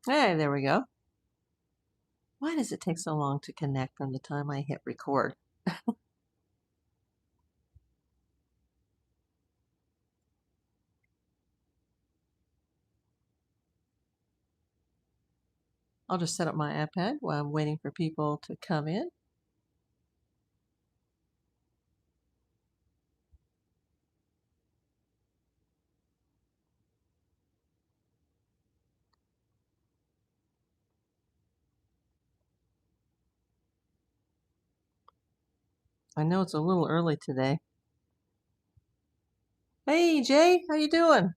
Hey, there we go. Why does it take so long to connect from the time I hit record? I'll just set up my iPad while I'm waiting for people to come in. I know it's a little early today. Hey, Jay, how you doing?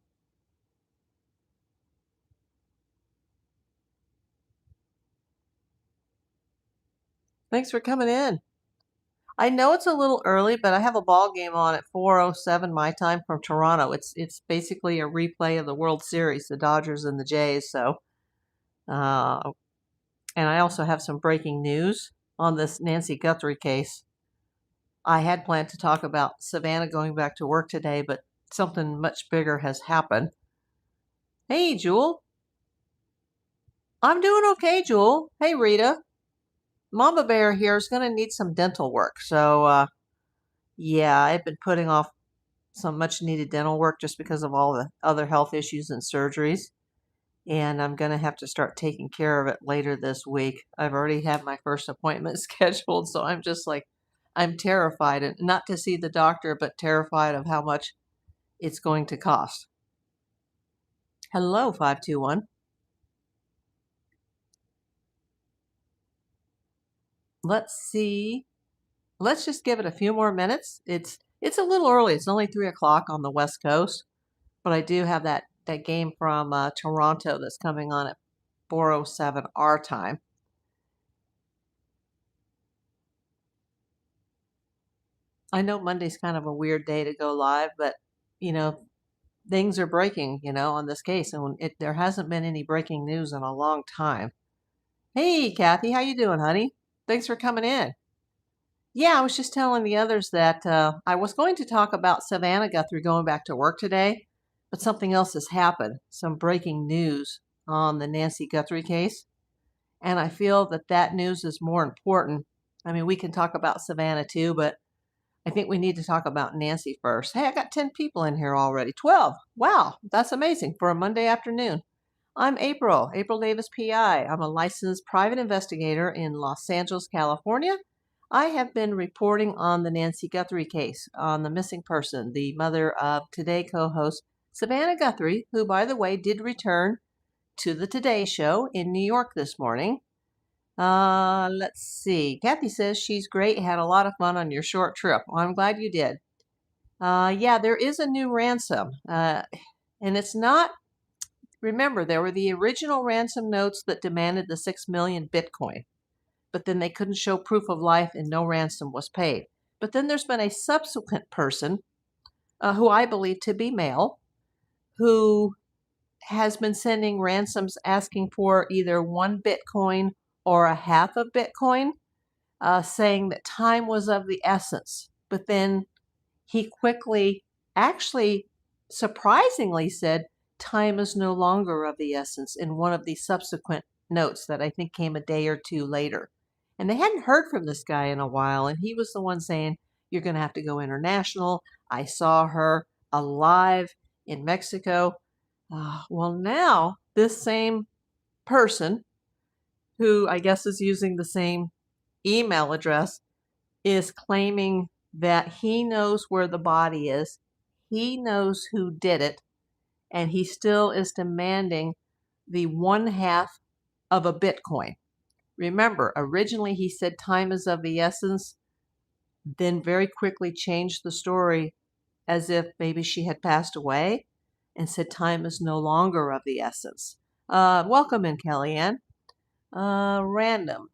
Thanks for coming in. I know it's a little early, but I have a ball game on at 4:07 my time from Toronto. It's basically a replay of the World Series, the Dodgers and the Jays. So, uh, and I also have some breaking news on this Nancy Guthrie case. I had planned to talk about Savannah going back to work today, but something much bigger has happened. Hey, Jewel. I'm doing okay, Jewel. Hey, Rita. Mama Bear here is going to need some dental work. So, yeah, I've been putting off some much needed dental work just because of all the other health issues and surgeries. And I'm going to have to start taking care of it later this week. I've already had my first appointment scheduled, so I'm just like, I'm terrified, and not to see the doctor, but terrified of how much it's going to cost. Hello, 521. Let's see. Let's just give it a few more minutes. It's a little early. It's only 3 o'clock on the West Coast, but I do have that game from Toronto that's coming on at 4:07 our time. I know Monday's kind of a weird day to go live, but you know things are breaking, on this case, and there hasn't been any breaking news in a long time. Hey, Kathy, how you doing, honey? Thanks for coming in. Yeah, I was just telling the others that I was going to talk about Savannah Guthrie going back to work today, but something else has happened. Some breaking news on the Nancy Guthrie case. And I feel that that news is more important. I mean, we can talk about Savannah too, but I think we need to talk about Nancy first. Hey, I got 10 people in here already. 12. Wow, that's amazing for a Monday afternoon. I'm April Davis, PI. I'm a licensed private investigator in Los Angeles, California. I have been reporting on the Nancy Guthrie case, on the missing person, the mother of Today co-host Savannah Guthrie, who, by the way, did return to the Today Show in New York this morning. Let's see. Kathy says she's great, had a lot of fun on your short trip. Well, I'm glad you did. Yeah, there is a new ransom, and it's not. Remember, there were the original ransom notes that demanded the 6 million Bitcoin, but then they couldn't show proof of life and no ransom was paid. But then there's been a subsequent person, who I believe to be male, who has been sending ransoms asking for either 1 Bitcoin or a half of Bitcoin, saying that time was of the essence. But then he quickly, actually, surprisingly said, time is no longer of the essence in one of the subsequent notes that I think came a day or two later. And they hadn't heard from this guy in a while, and he was the one saying, you're going to have to go international. I saw her alive in Mexico. Well, now this same person, who I guess is using the same email address, is claiming that he knows where the body is, he knows who did it, and he still is demanding the 1/2 of a Bitcoin. Remember, originally he said time is of the essence, then very quickly changed the story as if maybe she had passed away and said time is no longer of the essence. Welcome in, Kellyanne. Random.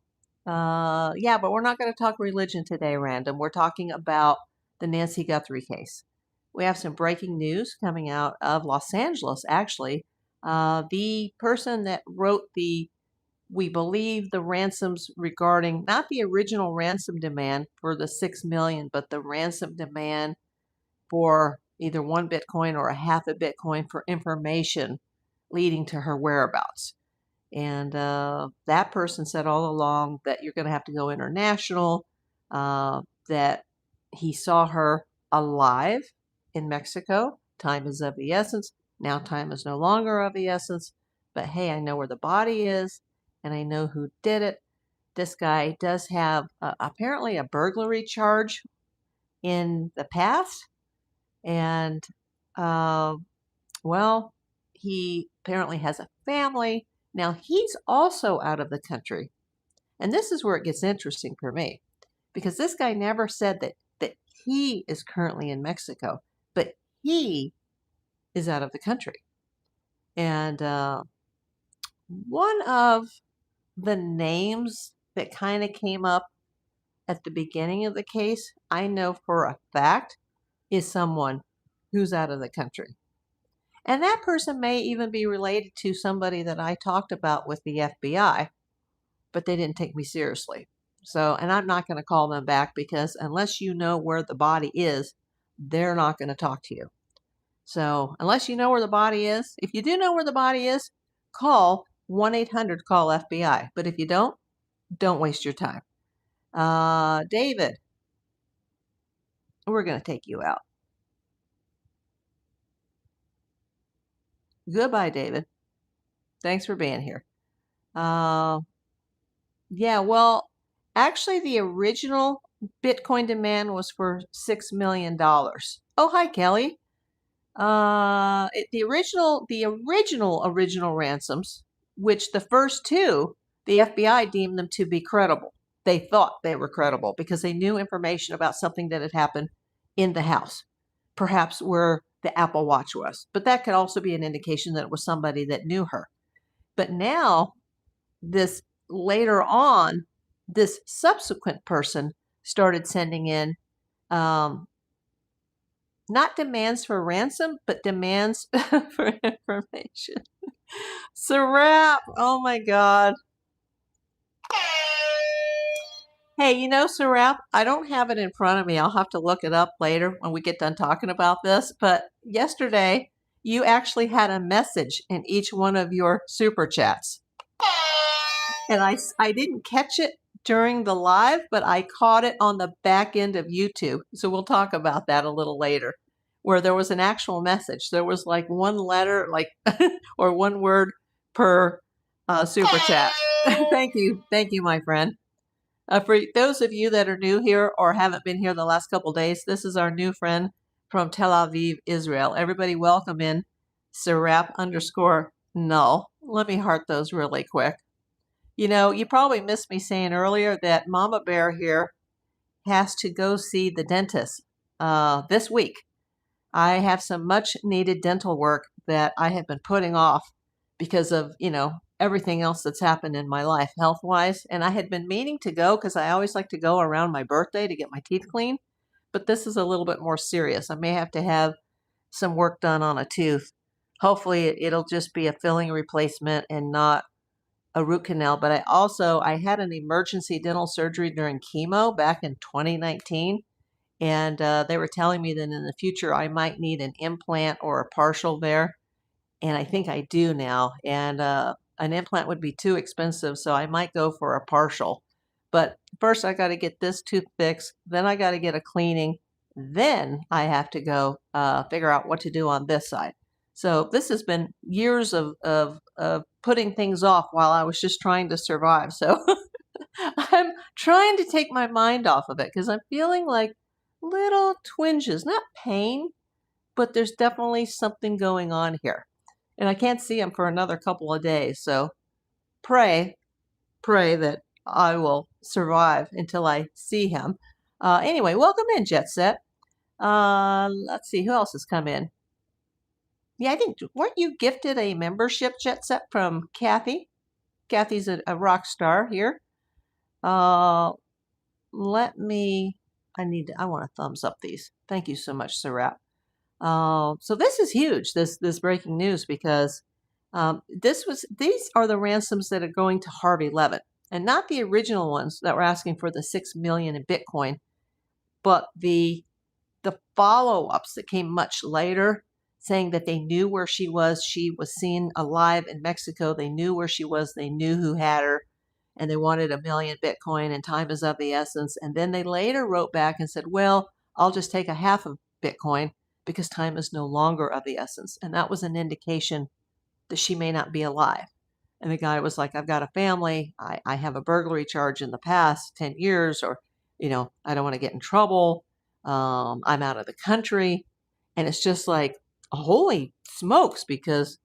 Yeah, but we're not going to talk religion today, Random. We're talking about the Nancy Guthrie case. We have some breaking news coming out of Los Angeles, actually. The person that wrote we believe the ransoms regarding not the original ransom demand for the 6 million, but the ransom demand for either 1 Bitcoin or a half a Bitcoin for information leading to her whereabouts. And that person said all along that you're going to have to go international, that he saw her alive in Mexico. Time is of the essence. Now time is no longer of the essence. But hey, I know where the body is, and I know who did it. This guy does have apparently a burglary charge in the past. And, well, he apparently has a family. Now, he's also out of the country. And this is where it gets interesting for me, because this guy never said that he is currently in Mexico, but he is out of the country. And one of the names that kind of came up at the beginning of the case, I know for a fact, is someone who's out of the country. And that person may even be related to somebody that I talked about with the FBI, but they didn't take me seriously. So, and I'm not going to call them back, because unless you know where the body is, they're not going to talk to you. So, unless you know where the body is, if you do know where the body is, call 1-800-CALL-FBI. But if you don't waste your time. David, we're going to take you out. Goodbye, David. Thanks for being here. Yeah, well, actually, the original Bitcoin demand was for $6 million. Oh, hi, Kelly. The original ransoms, which the first two, the FBI deemed them to be credible. They thought they were credible because they knew information about something that had happened in the house, perhaps where the Apple Watch was. But that could also be an indication that it was somebody that knew her. But now, later on, this subsequent person started sending in not demands for ransom, but demands for information. Sarap, oh my God. Hey, you know, Sarap, I don't have it in front of me. I'll have to look it up later when we get done talking about this. But yesterday, you actually had a message in each one of your super chats. And I didn't catch it during the live, but I caught it on the back end of YouTube. So we'll talk about that a little later, where there was an actual message. There was like one letter, or one word per super chat. Thank you, my friend. For those of you that are new here or haven't been here the last couple of days, this is our new friend from Tel Aviv, Israel. Everybody welcome in Serap_null. Let me heart those really quick. You know, you probably missed me saying earlier that Mama Bear here has to go see the dentist this week. I have some much needed dental work that I have been putting off because of, everything else that's happened in my life health-wise. And I had been meaning to go because I always like to go around my birthday to get my teeth cleaned. But this is a little bit more serious. I may have to have some work done on a tooth. Hopefully it'll just be a filling replacement and not a root canal. But I had an emergency dental surgery during chemo back in 2019. And they were telling me that in the future I might need an implant or a partial there. And I think I do now. And an implant would be too expensive, so I might go for a partial. But first I got to get this tooth fixed. Then I got to get a cleaning. Then I have to go figure out what to do on this side. So this has been years of putting things off while I was just trying to survive. So I'm trying to take my mind off of it because I'm feeling like little twinges, not pain, but there's definitely something going on here. And I can't see him for another couple of days. So pray that I will survive until I see him. Anyway, welcome in, Jet Set. Let's see, who else has come in? Yeah, I think, weren't you gifted a membership, Jet Set, from Kathy? Kathy's a rock star here. I want to thumbs up these. Thank you so much, Sarap. So this is huge, this breaking news, because these are the ransoms that are going to Harvey Levitt, and not the original ones that were asking for the $6 million in Bitcoin, but the follow-ups that came much later, saying that they knew where she was. She was seen alive in Mexico. They knew where she was. They knew who had her. And they wanted 1,000,000 Bitcoin, and time is of the essence. And then they later wrote back and said, well, I'll just take a half of Bitcoin because time is no longer of the essence. And that was an indication that she may not be alive. And the guy was like, I've got a family. I have a burglary charge in the past 10 years, or, I don't want to get in trouble. I'm out of the country. And it's just like, holy smokes, because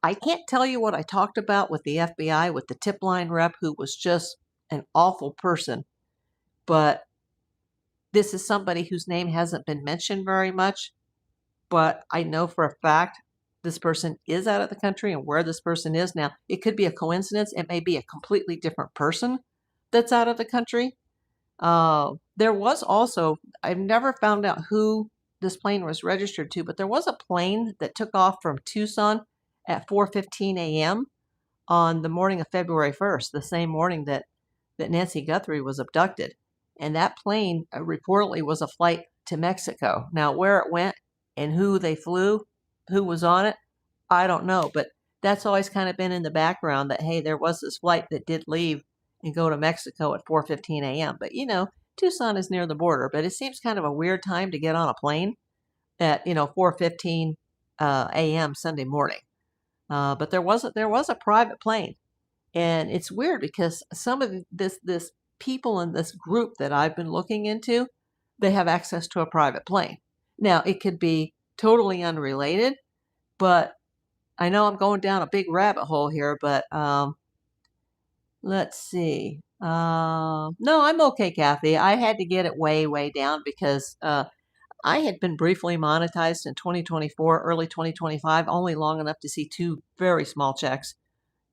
I can't tell you what I talked about with the FBI, with the tip line rep, who was just an awful person. But this is somebody whose name hasn't been mentioned very much. But I know for a fact this person is out of the country, and where this person is now, it could be a coincidence. It may be a completely different person that's out of the country. There was also, I've never found out who this plane was registered to, but there was a plane that took off from Tucson at 4:15 a.m. on the morning of February 1st, the same morning that Nancy Guthrie was abducted. And that plane reportedly was a flight to Mexico. Now, where it went and who they flew, who was on it, I don't know. But that's always kind of been in the background that, hey, there was this flight that did leave and go to Mexico at 4:15 a.m. But, Tucson is near the border. But it seems kind of a weird time to get on a plane at, 4:15 a.m. Sunday morning. But there was a private plane. And it's weird because some of this people in this group that I've been looking into, they have access to a private plane. Now, it could be totally unrelated, but I know I'm going down a big rabbit hole here, but let's see. No, I'm okay, Kathy. I had to get it way, way down because I had been briefly monetized in 2024, early 2025, only long enough to see two very small checks.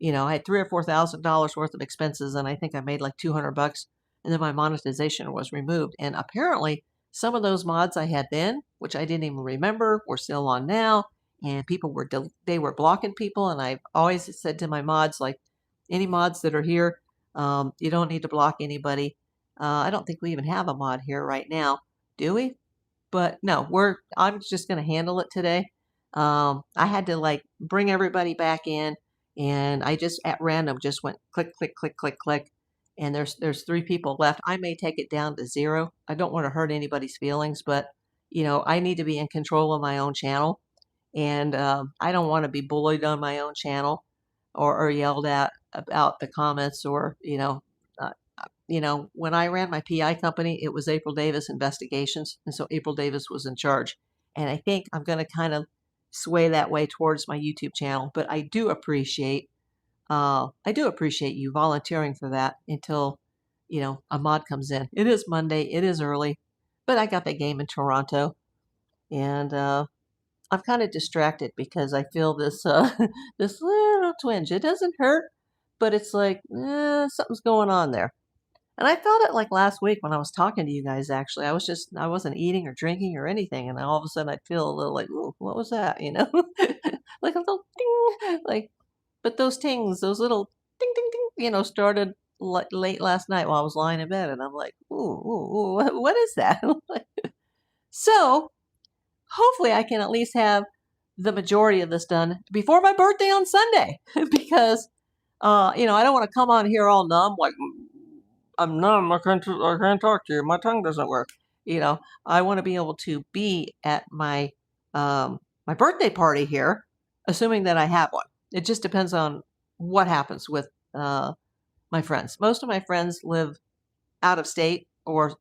I had $3,000 or $4,000 worth of expenses, and I think I made like $200, and then my monetization was removed. And apparently, some of those mods I had then, which I didn't even remember, were still on now, and people they were blocking people. And I've always said to my mods, like, any mods that are here, you don't need to block anybody. I don't think we even have a mod here right now, do we? But no, I'm just going to handle it today. I had to like bring everybody back in, and I just at random just went click, click, click, click, click. And there's 3 people left. I may take it down to 0. I don't want to hurt anybody's feelings, but I need to be in control of my own channel, and I don't want to be bullied on my own channel, or yelled at about the comments, or when I ran my PI company, it was April Davis Investigations, and so April Davis was in charge. And I think I'm going to kind of sway that way towards my YouTube channel. But I do appreciate you volunteering for that until a mod comes in. It is Monday, it is early, but I got that game in Toronto, and I'm kind of distracted because I feel this this little twinge. It doesn't hurt, but it's like something's going on there. And I felt it like last week when I was talking to you guys, actually. I wasn't eating or drinking or anything. And all of a sudden I'd feel a little like, ooh, what was that? Like a little ding, like, but those tings, those little ding, ding, ding, started late last night while I was lying in bed. And I'm like, ooh, what is that? So hopefully I can at least have the majority of this done before my birthday on Sunday, because, I don't want to come on here all numb, like, I'm numb. I can't talk to you. My tongue doesn't work. I want to be able to be at my my birthday party here, assuming that I have one. It just depends on what happens with my friends. Most of my friends live out of state, or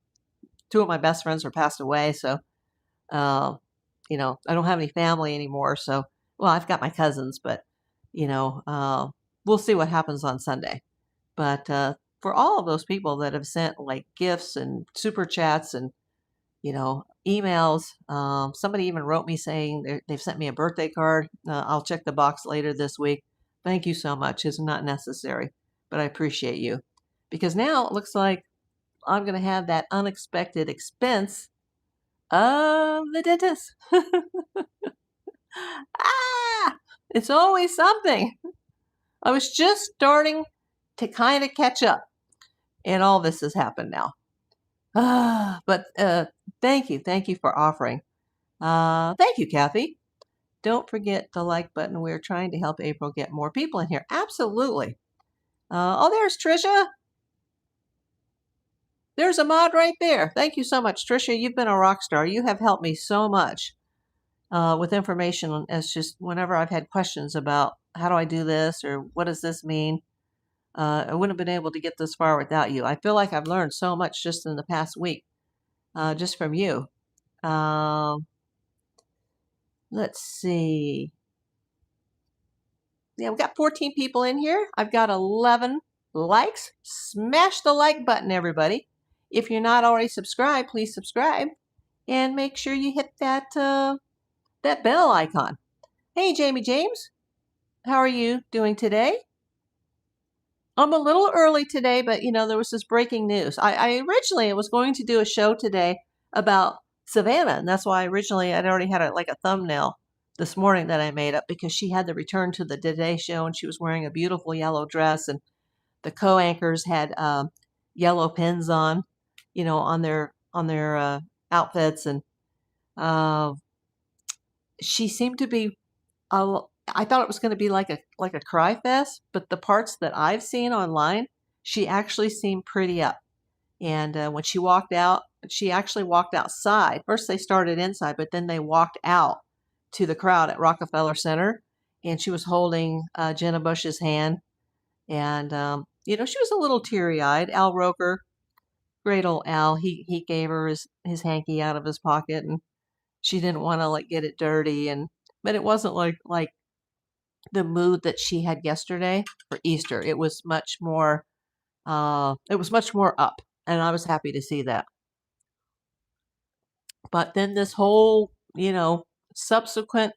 2 of my best friends are passed away. So, I don't have any family anymore. So, well, I've got my cousins, but we'll see what happens on Sunday. But for all of those people that have sent like gifts and super chats and emails, somebody even wrote me saying they've sent me a birthday card. I'll check the box later this week. Thank you so much. It's not necessary, but I appreciate you, because now it looks like I'm going to have that unexpected expense of the dentist. It's always something. I was just starting to kind of catch up, and all this has happened now. But thank you for offering Thank you, Kathy. Don't forget the like button. We're trying to help April get more people in here. Absolutely. Oh, there's Trisha. There's a mod right there. Thank you so much, Trisha. You've been a rock star. You have helped me so much with information as just whenever I've had questions about how do I do this or what does this mean. I wouldn't have been able to get this far without you. I feel like I've learned so much just in the past week, just from you. Let's see. Yeah, we've got 14 people in here. I've got 11 likes. Smash the like button, everybody. If you're not already subscribed, please subscribe. And make sure you hit that, that bell icon. Hey, Jamie James. How are you doing today? I'm a little early today, but, there was this breaking news. I originally was going to do a show today about Savannah, and that's why originally I'd already had a thumbnail this morning that I made up because she had the return to the Today Show and she was wearing a beautiful yellow dress and the co-anchors had yellow pins on, on their outfits, and she seemed to be. I thought it was going to be like a cry fest, but the parts that I've seen online, she actually seemed pretty up. And when she walked out, she actually walked outside. First they started inside, but then they walked out to the crowd at Rockefeller Center, and she was holding Jenna Bush's hand. And, she was a little teary-eyed. Al Roker, great old Al, he gave her his hanky out of his pocket, and she didn't want to get it dirty. But it wasn't like the mood that she had yesterday for Easter. It was much more up, and I was happy to see that. But then this whole, subsequent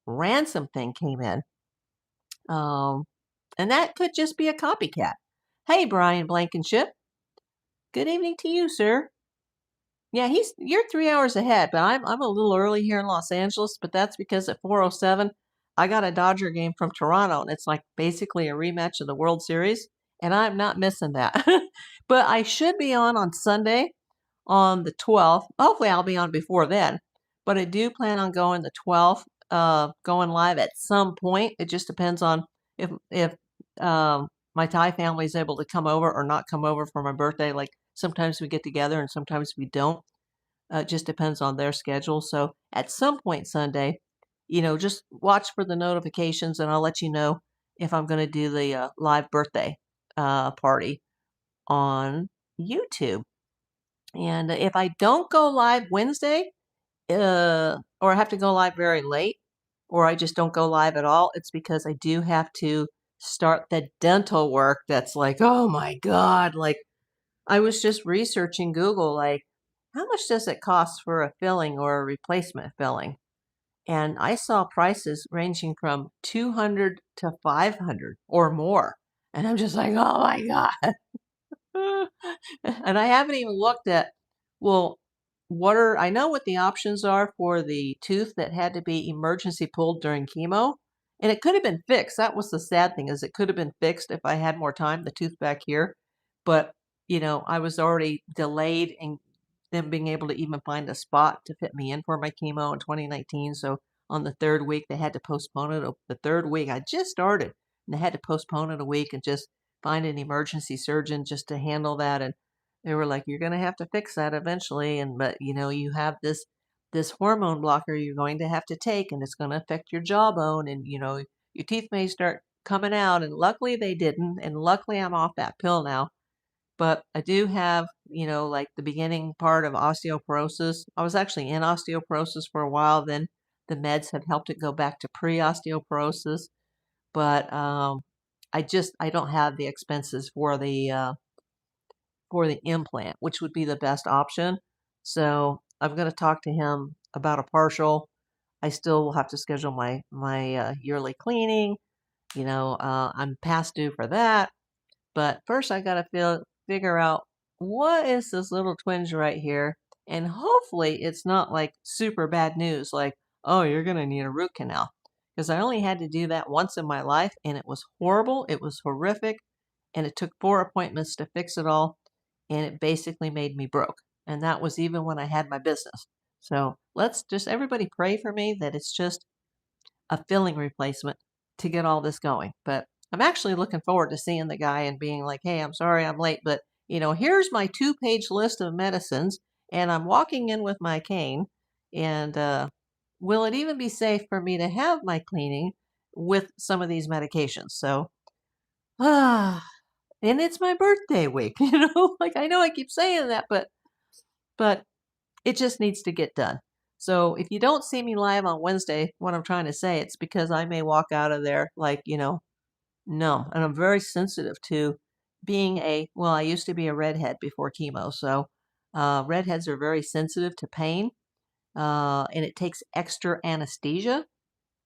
ransom thing came in. And that could just be a copycat. Hey, Brian Blankenship. Good evening to you, sir. Yeah, you're 3 hours ahead, but I'm a little early here in Los Angeles, but that's because at 4:07 I got a Dodger game from Toronto, and it's like basically a rematch of the World Series, and I'm not missing that. But I should be on Sunday on the 12th. Hopefully I'll be on before then, but I do plan on going the 12th, going live at some point. It just depends on if my Thai family is able to come over or not come over for my birthday. Like sometimes we get together and sometimes we don't. It just depends on their schedule. So at some point Sunday, just watch for the notifications and I'll let you know if I'm going to do the live birthday party on YouTube. And if I don't go live Wednesday, or I have to go live very late, or I just don't go live at all, it's because I do have to start the dental work that's like, oh my God. Like, I was just researching Google, like, how much does it cost for a filling or a replacement filling? And I saw prices ranging from 200 to 500 or more. And I'm just like, oh my God. And I haven't even looked at, well, I know what the options are for the tooth that had to be emergency pulled during chemo. And it could have been fixed. That was the sad thing, is it could have been fixed if I had more time, the tooth back here. But, I was already delayed in them being able to even find a spot to fit me in for my chemo in 2019. So on the third week, they had to postpone it. The third week, I just started, and they had to postpone it a week and just find an emergency surgeon just to handle that. And they were like, you're going to have to fix that eventually. But you have this hormone blocker you're going to have to take, and it's going to affect your jawbone, and your teeth may start coming out. And luckily they didn't, and luckily I'm off that pill now. But I do have, like the beginning part of osteoporosis. I was actually in osteoporosis for a while. Then the meds have helped it go back to pre-osteoporosis. But I don't have the expenses for the implant, which would be the best option. So I'm going to talk to him about a partial. I still will have to schedule my yearly cleaning. I'm past due for that. But first, I got to figure out what is this little twinge right here, and hopefully it's not like super bad news, like, oh, you're going to need a root canal, because I only had to do that once in my life, and it was horrible. It was horrific, and it took 4 appointments to fix it all, and it basically made me broke. And that was even when I had my business. So let's just everybody pray for me that it's just a filling replacement to get all this going. But I'm actually looking forward to seeing the guy and being like, hey, I'm sorry I'm late, but here's my 2-page list of medicines, and I'm walking in with my cane. And will it even be safe for me to have my cleaning with some of these medications? So, and it's my birthday week, like I know I keep saying that, but it just needs to get done. So if you don't see me live on Wednesday, what I'm trying to say, it's because I may walk out of there like, numb. And I'm very sensitive to being well, I used to be a redhead before chemo. So redheads are very sensitive to pain. And it takes extra anesthesia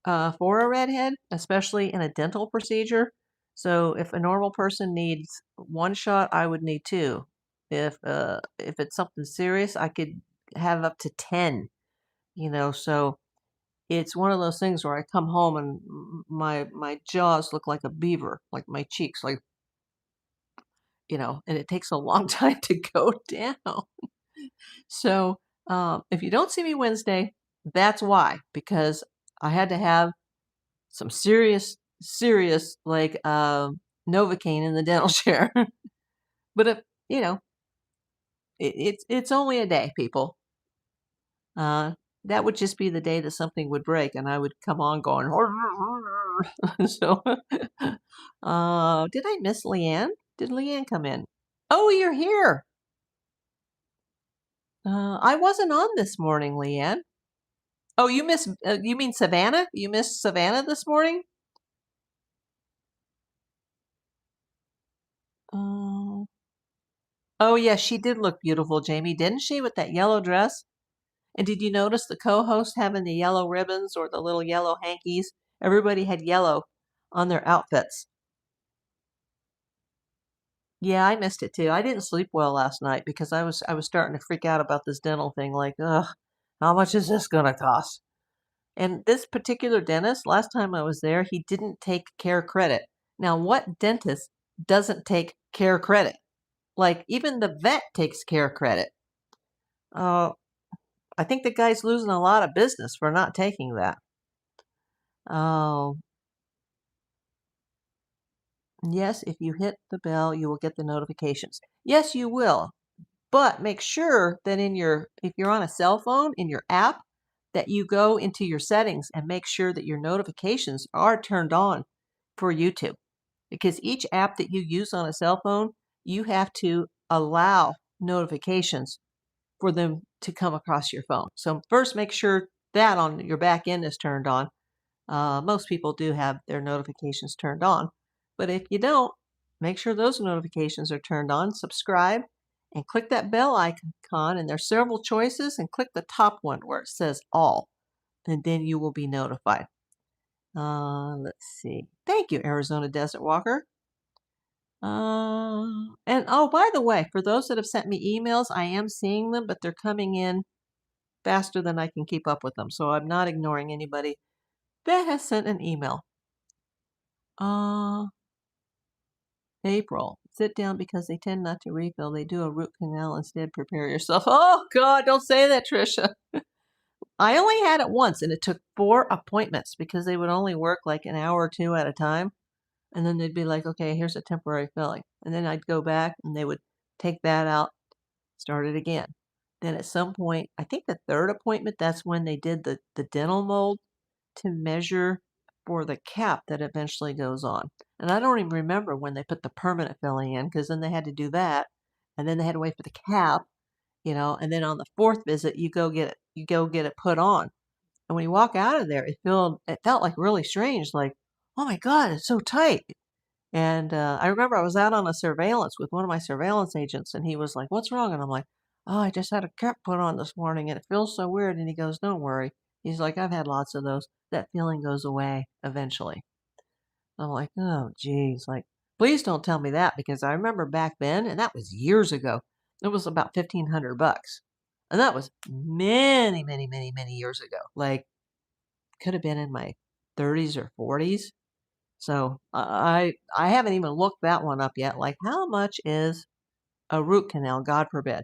for a redhead, especially in a dental procedure. So if a normal person needs one shot, I would need two. If it's something serious, I could have up to 10. So it's one of those things where I come home and my jaws look like a beaver, like my cheeks, like and it takes a long time to go down. So if you don't see me Wednesday, that's why, because I had to have some serious like Novocaine in the dental chair. But if you know, it's only a day, people. Uh, that would just be the day that something would break, and I would come on going. So, did I miss Leanne? Did Leanne come in? Oh, you're here. I wasn't on this morning, Leanne. Oh, you miss? You mean Savannah? You missed Savannah this morning? Uh, oh, yeah, she did look beautiful, Jamie, didn't she, with that yellow dress? And did you notice the co-host having the yellow ribbons or the little yellow hankies? Everybody had yellow on their outfits. Yeah, I missed it too. I didn't sleep well last night because I was starting to freak out about this dental thing. Like, ugh, how much is this gonna cost? And this particular dentist, last time I was there, he didn't take care credit. Now, what dentist doesn't take care credit? Like, even the vet takes care credit. Uh, I think the guy's losing a lot of business for not taking that. Oh, yes, if you hit the bell, you will get the notifications. Yes, you will. But make sure that if you're on a cell phone, in your app, that you go into your settings and make sure that your notifications are turned on for YouTube. Because each app that you use on a cell phone, you have to allow notifications for them to come across your phone. So first make sure that on your back end is turned on. Most people do have their notifications turned on. But if you don't, make sure those notifications are turned on, subscribe, and click that bell icon. And there's several choices, and click the top one where it says all, and then you will be notified. Let's see. Thank you, Arizona Desert Walker. And oh, by the way, for those that have sent me emails, I am seeing them, but they're coming in faster than I can keep up with them. So I'm not ignoring anybody that has sent an email. April, sit down because they tend not to refill. They do a root canal instead. Prepare yourself. Oh, God, don't say that, Trisha. I only had it once, and it took 4 appointments because they would only work like an hour or 2 at a time. And then they'd be like, okay, here's a temporary filling. And then I'd go back, and they would take that out, start it again. Then at some point, I think the 3rd appointment, that's when they did the dental mold to measure for the cap that eventually goes on. And I don't even remember when they put the permanent filling in, because then they had to do that, and then they had to wait for the cap, and then on the 4th visit you go get it put on. And when you walk out of there, it felt like really strange, like, oh my God, it's so tight. And I remember I was out on a surveillance with one of my surveillance agents, and he was like, what's wrong? And I'm like, oh, I just had a cap put on this morning and it feels so weird. And he goes, don't worry. He's like, I've had lots of those. That feeling goes away eventually. I'm like, oh, geez. Like, please don't tell me that, because I remember back then, and that was years ago, it was about $1,500. And that was many, many, many, many years ago. Like, could have been in my 30s or 40s. So I haven't even looked that one up yet. Like, how much is a root canal? God forbid.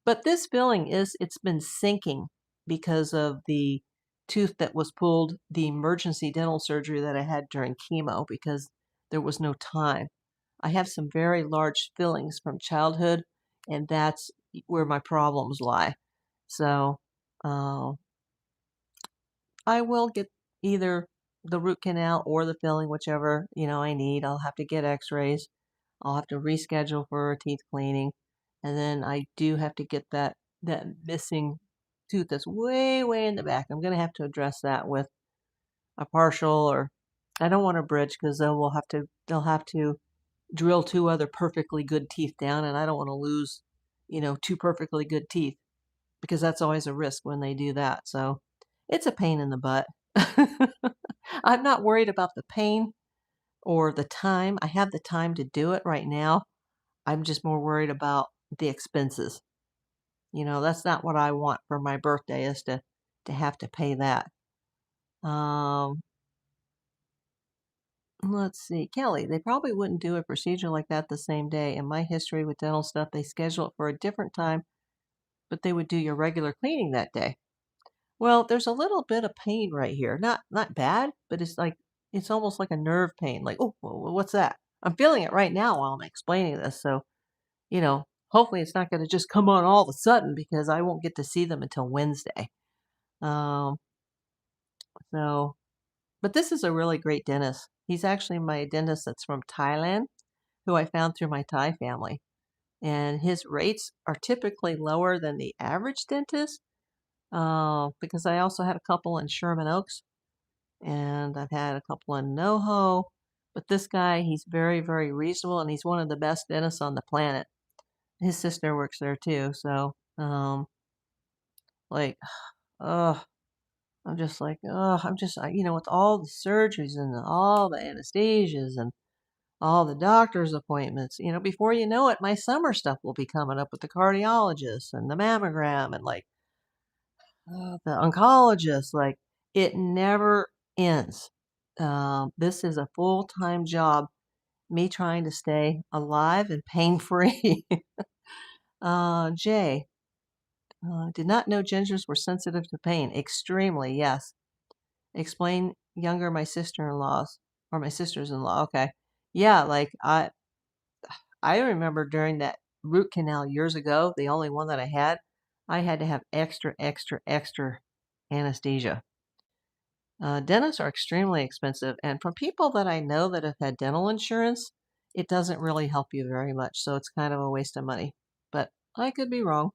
But this filling it's been sinking because of the tooth that was pulled, the emergency dental surgery that I had during chemo because there was no time. I have some very large fillings from childhood, and that's where my problems lie. So, uh, I will get either the root canal or the filling, whichever, I need. I'll have to get x-rays. I'll have to reschedule for a teeth cleaning. And then I do have to get that missing tooth that's way, way in the back. I'm gonna have to address that with a partial, or I don't want a bridge because they'll have to drill two other perfectly good teeth down, and I don't want to lose, two perfectly good teeth because that's always a risk when they do that. So it's a pain in the butt. I'm not worried about the pain or the time. I have the time to do it right now. I'm just more worried about the expenses. That's not what I want for my birthday is to have to pay that. Um, let's see, Kelly, they probably wouldn't do a procedure like that the same day. In my history with dental stuff, they schedule it for a different time, but they would do your regular cleaning that day. Well, there's a little bit of pain right here. Not bad, but it's almost like a nerve pain. Like, oh, what's that? I'm feeling it right now while I'm explaining this. So, hopefully it's not going to just come on all of a sudden because I won't get to see them until Wednesday. Um, so, but this is a really great dentist. He's actually my dentist that's from Thailand, who I found through my Thai family. And his rates are typically lower than the average dentist because I also had a couple in Sherman Oaks and I've had a couple in NoHo. But this guy, he's very, very reasonable and he's one of the best dentists on the planet. His sister works there too. So, like, oh, I'm just like, oh, with all the surgeries and all the anesthesias and all the doctor's appointments, before you know it, my summer stuff will be coming up with the cardiologist and the mammogram and like the oncologist. Like, it never ends. This is a full-time job, me trying to stay alive and pain-free. Jay, did not know gingers were sensitive to pain. Extremely, yes. Explain younger my sister-in-laws or my sisters-in-law. Okay. Yeah, like I remember during that root canal years ago, the only one that I had to have extra, extra, extra anesthesia. Dentists are extremely expensive, and from people that I know that have had dental insurance, it doesn't really help you very much, so it's kind of a waste of money. But I could be wrong.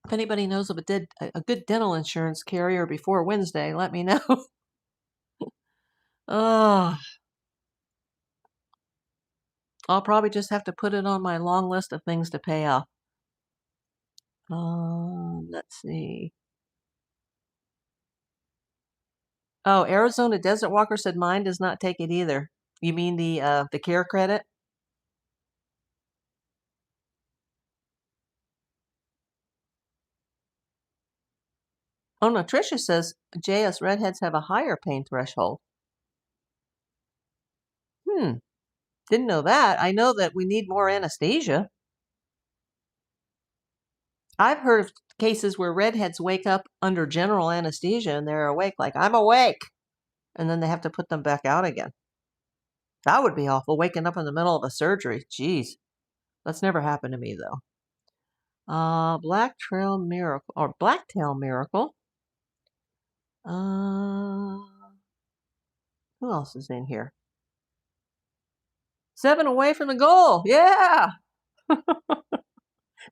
If anybody knows of a good dental insurance carrier before Wednesday, let me know. Oh, I'll probably just have to put it on my long list of things to pay off. Let's see. Oh, Arizona Desert Walker said mine does not take it either. You mean the care credit? Oh no, Tricia says JS redheads have a higher pain threshold. Didn't know that. I know that we need more anesthesia. I've heard of cases where redheads wake up under general anesthesia and they're awake, like, I'm awake. And then they have to put them back out again. That would be awful, waking up in the middle of a surgery. Jeez. That's never happened to me, though. Blacktail Miracle. Uh, who else is in here? 7 away from the goal. Yeah.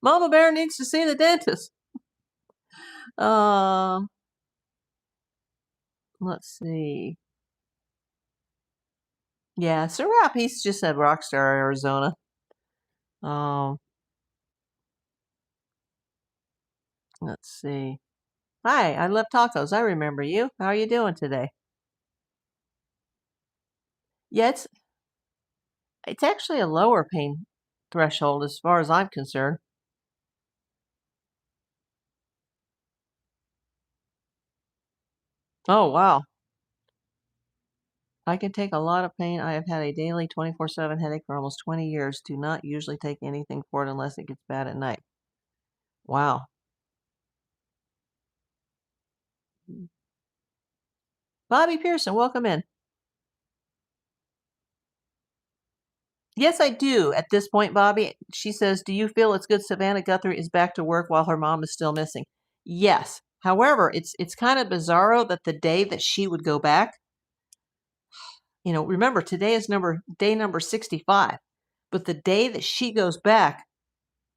Mama Bear needs to see the dentist. Let's see. Yeah, Serap, he's just a rock star, Arizona. Let's see. Hi, I love tacos. I remember you. How are you doing today? Yeah, it's actually a lower pain threshold as far as I'm concerned. Oh, wow. I can take a lot of pain. I have had a daily 24/7 headache for almost 20 years. Do not usually take anything for it unless it gets bad at night. Wow. Bobby Pearson, welcome in. Yes, I do. At this point, Bobby, she says, do you feel it's good Savannah Guthrie is back to work while her mom is still missing? Yes. However, it's kind of bizarro that the day that she would go back, remember today is day number 65, but the day that she goes back,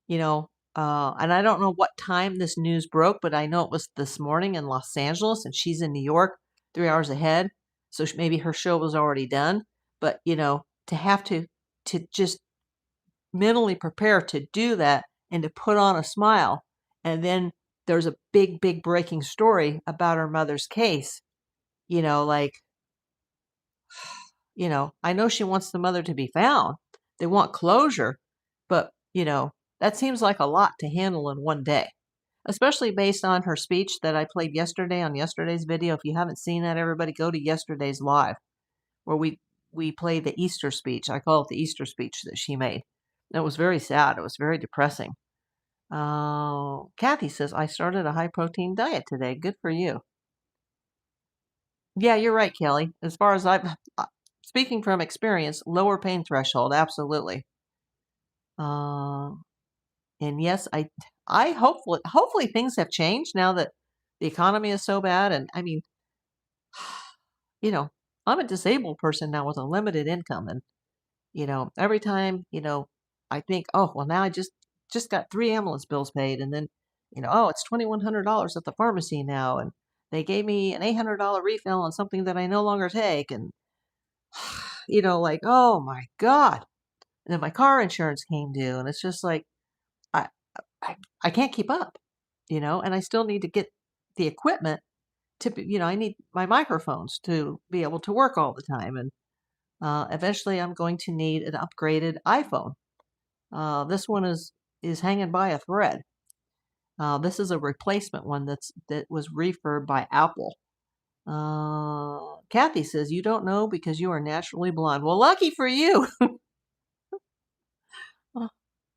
and I don't know what time this news broke, but I know it was this morning in Los Angeles, and she's in New York, 3 hours ahead. So maybe her show was already done. But to have to just mentally prepare to do that and to put on a smile, and then there's a big, big breaking story about her mother's case. Like, I know she wants the mother to be found. They want closure, but that seems like a lot to handle in one day, especially based on her speech that I played yesterday on yesterday's video. If you haven't seen that, everybody go to yesterday's live where we play the Easter speech. I call it the Easter speech that she made. It was very sad. It was very depressing. Kathy says, I started a high protein diet today. Good for you. Yeah, you're right, Kelly. As far as speaking from experience, lower pain threshold, absolutely. And yes, I hopefully things have changed now that the economy is so bad. And I mean, I'm a disabled person now with a limited income, and every time I think, oh well, now I just got 3 ambulance bills paid, and then oh, it's $2,100 at the pharmacy now, and they gave me an $800 refill on something that I no longer take, and like, oh my God. And then my car insurance came due, and it's just like I I can't keep up, and I still need to get the equipment to be, I need my microphones to be able to work all the time, and eventually I'm going to need an upgraded iPhone. This one is hanging by a thread. This is a replacement one that was refurbed by Apple. Kathy says, you don't know because you are naturally blonde. Well, lucky for you.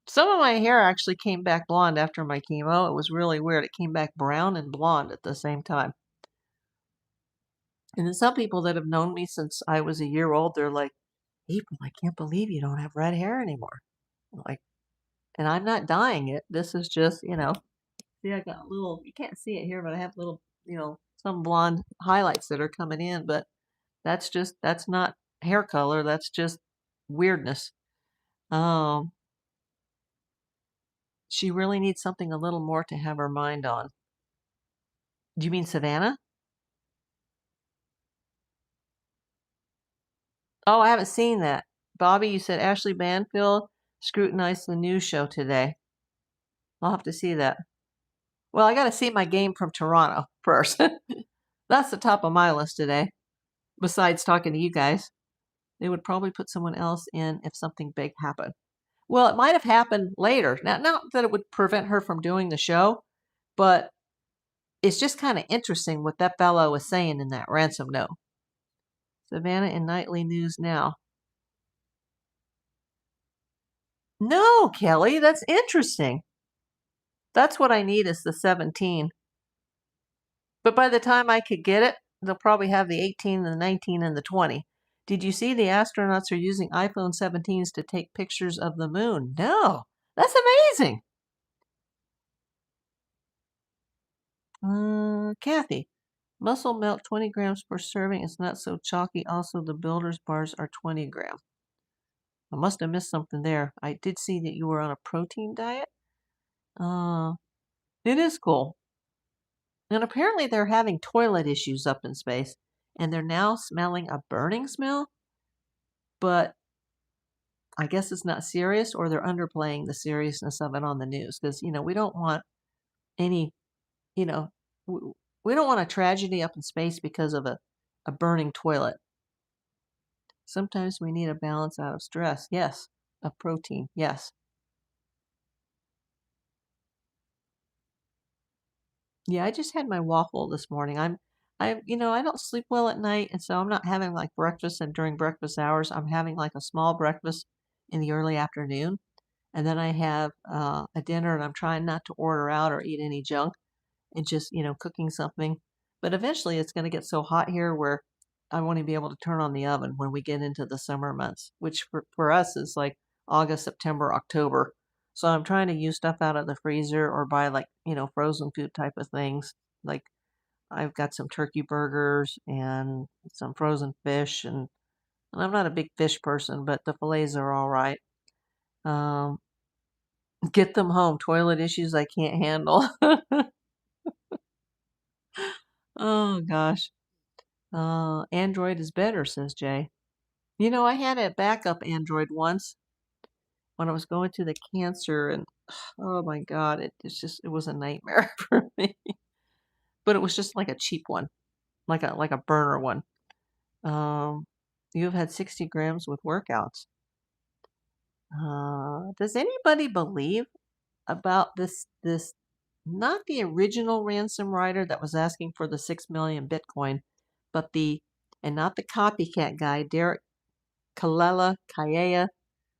Some of my hair actually came back blonde after my chemo. It was really weird. It came back brown and blonde at the same time. And then some people that have known me since I was a year old, they're like, April, I can't believe you don't have red hair anymore. Like, and I'm not dyeing it. This is just, see, I got little, you can't see it here, but I have little, some blonde highlights that are coming in, but that's not hair color. That's just weirdness. She really needs something a little more to have her mind on. Do you mean Savannah? Oh, I haven't seen that. Bobby, you said Ashley Banfield scrutinized the news show today. I'll have to see that. Well, I got to see my game from Toronto first. That's the top of my list today. Besides talking to you guys, they would probably put someone else in if something big happened. Well, it might have happened later. Now, not that it would prevent her from doing the show, but it's just kind of interesting what that fellow was saying in that ransom note. Savannah in Nightly News Now. No, Kelly, that's interesting. That's what I need is the 17. But by the time I could get it, they'll probably have the 18, the 19, and the 20. Did you see the astronauts are using iPhone 17s to take pictures of the moon? No. That's amazing. Kathy, muscle milk 20 grams per serving. It's not so chalky. Also, the Builder's bars are 20 grams. I must have missed something there. I did see that you were on a protein diet. It is cool. And apparently they're having toilet issues up in space, and they're now smelling a burning smell, but I guess it's not serious, or they're underplaying the seriousness of it on the news because, we don't want any, you know, we don't want a tragedy up in space because of a burning toilet. Sometimes we need a balance out of stress. Yes. A protein. Yes. Yeah, I just had my waffle this morning. I don't sleep well at night, and so I'm not having like breakfast, and during breakfast hours, I'm having like a small breakfast in the early afternoon. And then I have a dinner, and I'm trying not to order out or eat any junk and just, cooking something. But eventually it's going to get so hot here where I won't even be able to turn on the oven when we get into the summer months, which for us is like August, September, October. So I'm trying to use stuff out of the freezer or buy like, frozen food type of things. Like I've got some turkey burgers and some frozen fish, and I'm not a big fish person, but the fillets are all right. Um, get them home. Toilet issues I can't handle. Oh gosh. Android is better, says Jay. I had a backup Android once when I was going through the cancer, and oh my God, it was a nightmare for me. But it was just like a cheap one, like a burner one. Um, you've had 60 grams with workouts. Does anybody believe about this not the original ransom writer that was asking for the 6 million Bitcoin, but and not the copycat guy, Derek Kalea,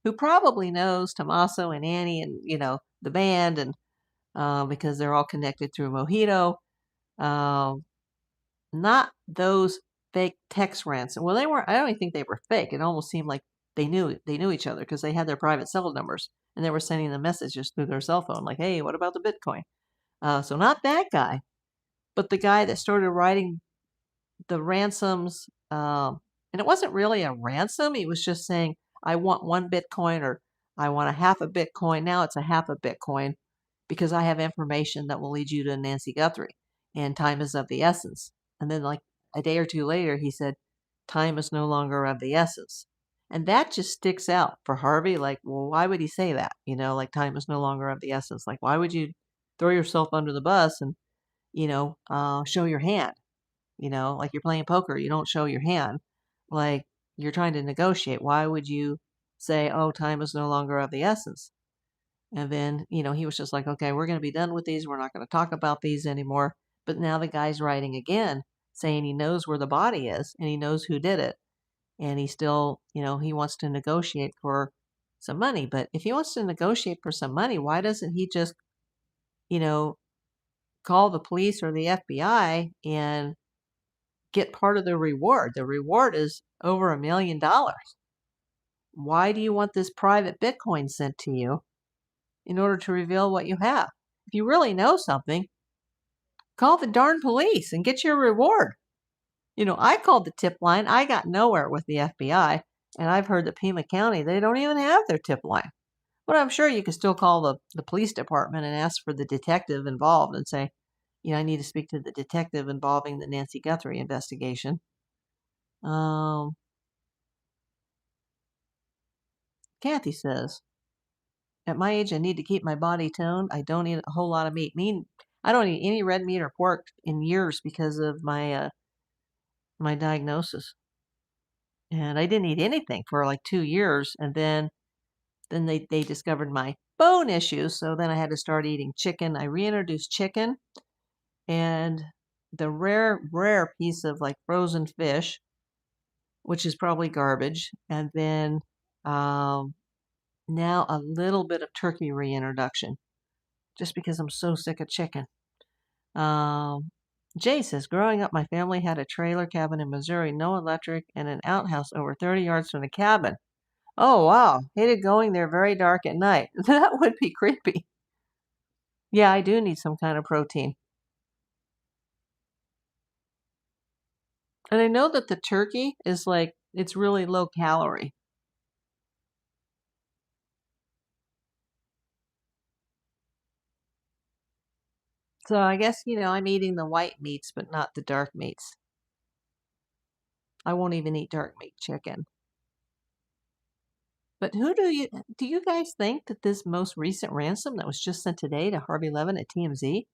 who probably knows Tommaso and Annie and, the band, and because they're all connected through Mojito. Not those fake text ransom. Well, they weren't. I don't even think they were fake. It almost seemed like they knew each other because they had their private cell numbers and they were sending them messages through their cell phone, like, "Hey, what about the Bitcoin?" So not that guy, but the guy that started writing the ransoms. And it wasn't really a ransom. He was just saying, "I want 1 Bitcoin," or "I want a half a Bitcoin." Now it's a half a Bitcoin because I have information that will lead you to Nancy Guthrie, and time is of the essence. And then, like a day or two later, he said, "Time is no longer of the essence." And that just sticks out for Harvey. Like, well, why would he say that? Like time is no longer of the essence. Like, why would you throw yourself under the bus and, show your hand? Like you're playing poker, you don't show your hand. Like you're trying to negotiate. Why would you say, "Oh, time is no longer of the essence"? And then, he was just like, "Okay, we're going to be done with these. We're not going to talk about these anymore." But now the guy's writing again, saying he knows where the body is and he knows who did it. And he still, he wants to negotiate for some money. But if he wants to negotiate for some money, why doesn't he just, you know, call the police or the FBI and get part of the reward? The reward is over $1 million. Why do you want this private Bitcoin sent to you in order to reveal what you have? If you really know something, call the darn police and get your reward. I called the tip line. I got nowhere with the FBI. And I've heard that Pima County, they don't even have their tip line. But I'm sure you can still call the police department and ask for the detective involved and say, I need to speak to the detective involving the Nancy Guthrie investigation. Kathy says, at my age, I need to keep my body toned. I don't eat a whole lot of meat. I don't eat any red meat or pork in years because of my diagnosis. And I didn't eat anything for like 2 years. And then they discovered my bone issues. So then I had to start eating chicken. I reintroduced chicken and the rare piece of like frozen fish, which is probably garbage. And then now a little bit of turkey reintroduction, just because I'm so sick of chicken. Jay says, growing up, my family had a trailer cabin in Missouri, no electric, and an outhouse over 30 yards from the cabin. Oh, wow. Hated going there very dark at night. That would be creepy. Yeah, I do need some kind of protein. And I know that the turkey is like, it's really low calorie. So I guess, I'm eating the white meats, but not the dark meats. I won't even eat dark meat chicken. But do you guys think that this most recent ransom that was just sent today to Harvey Levin at TMZ,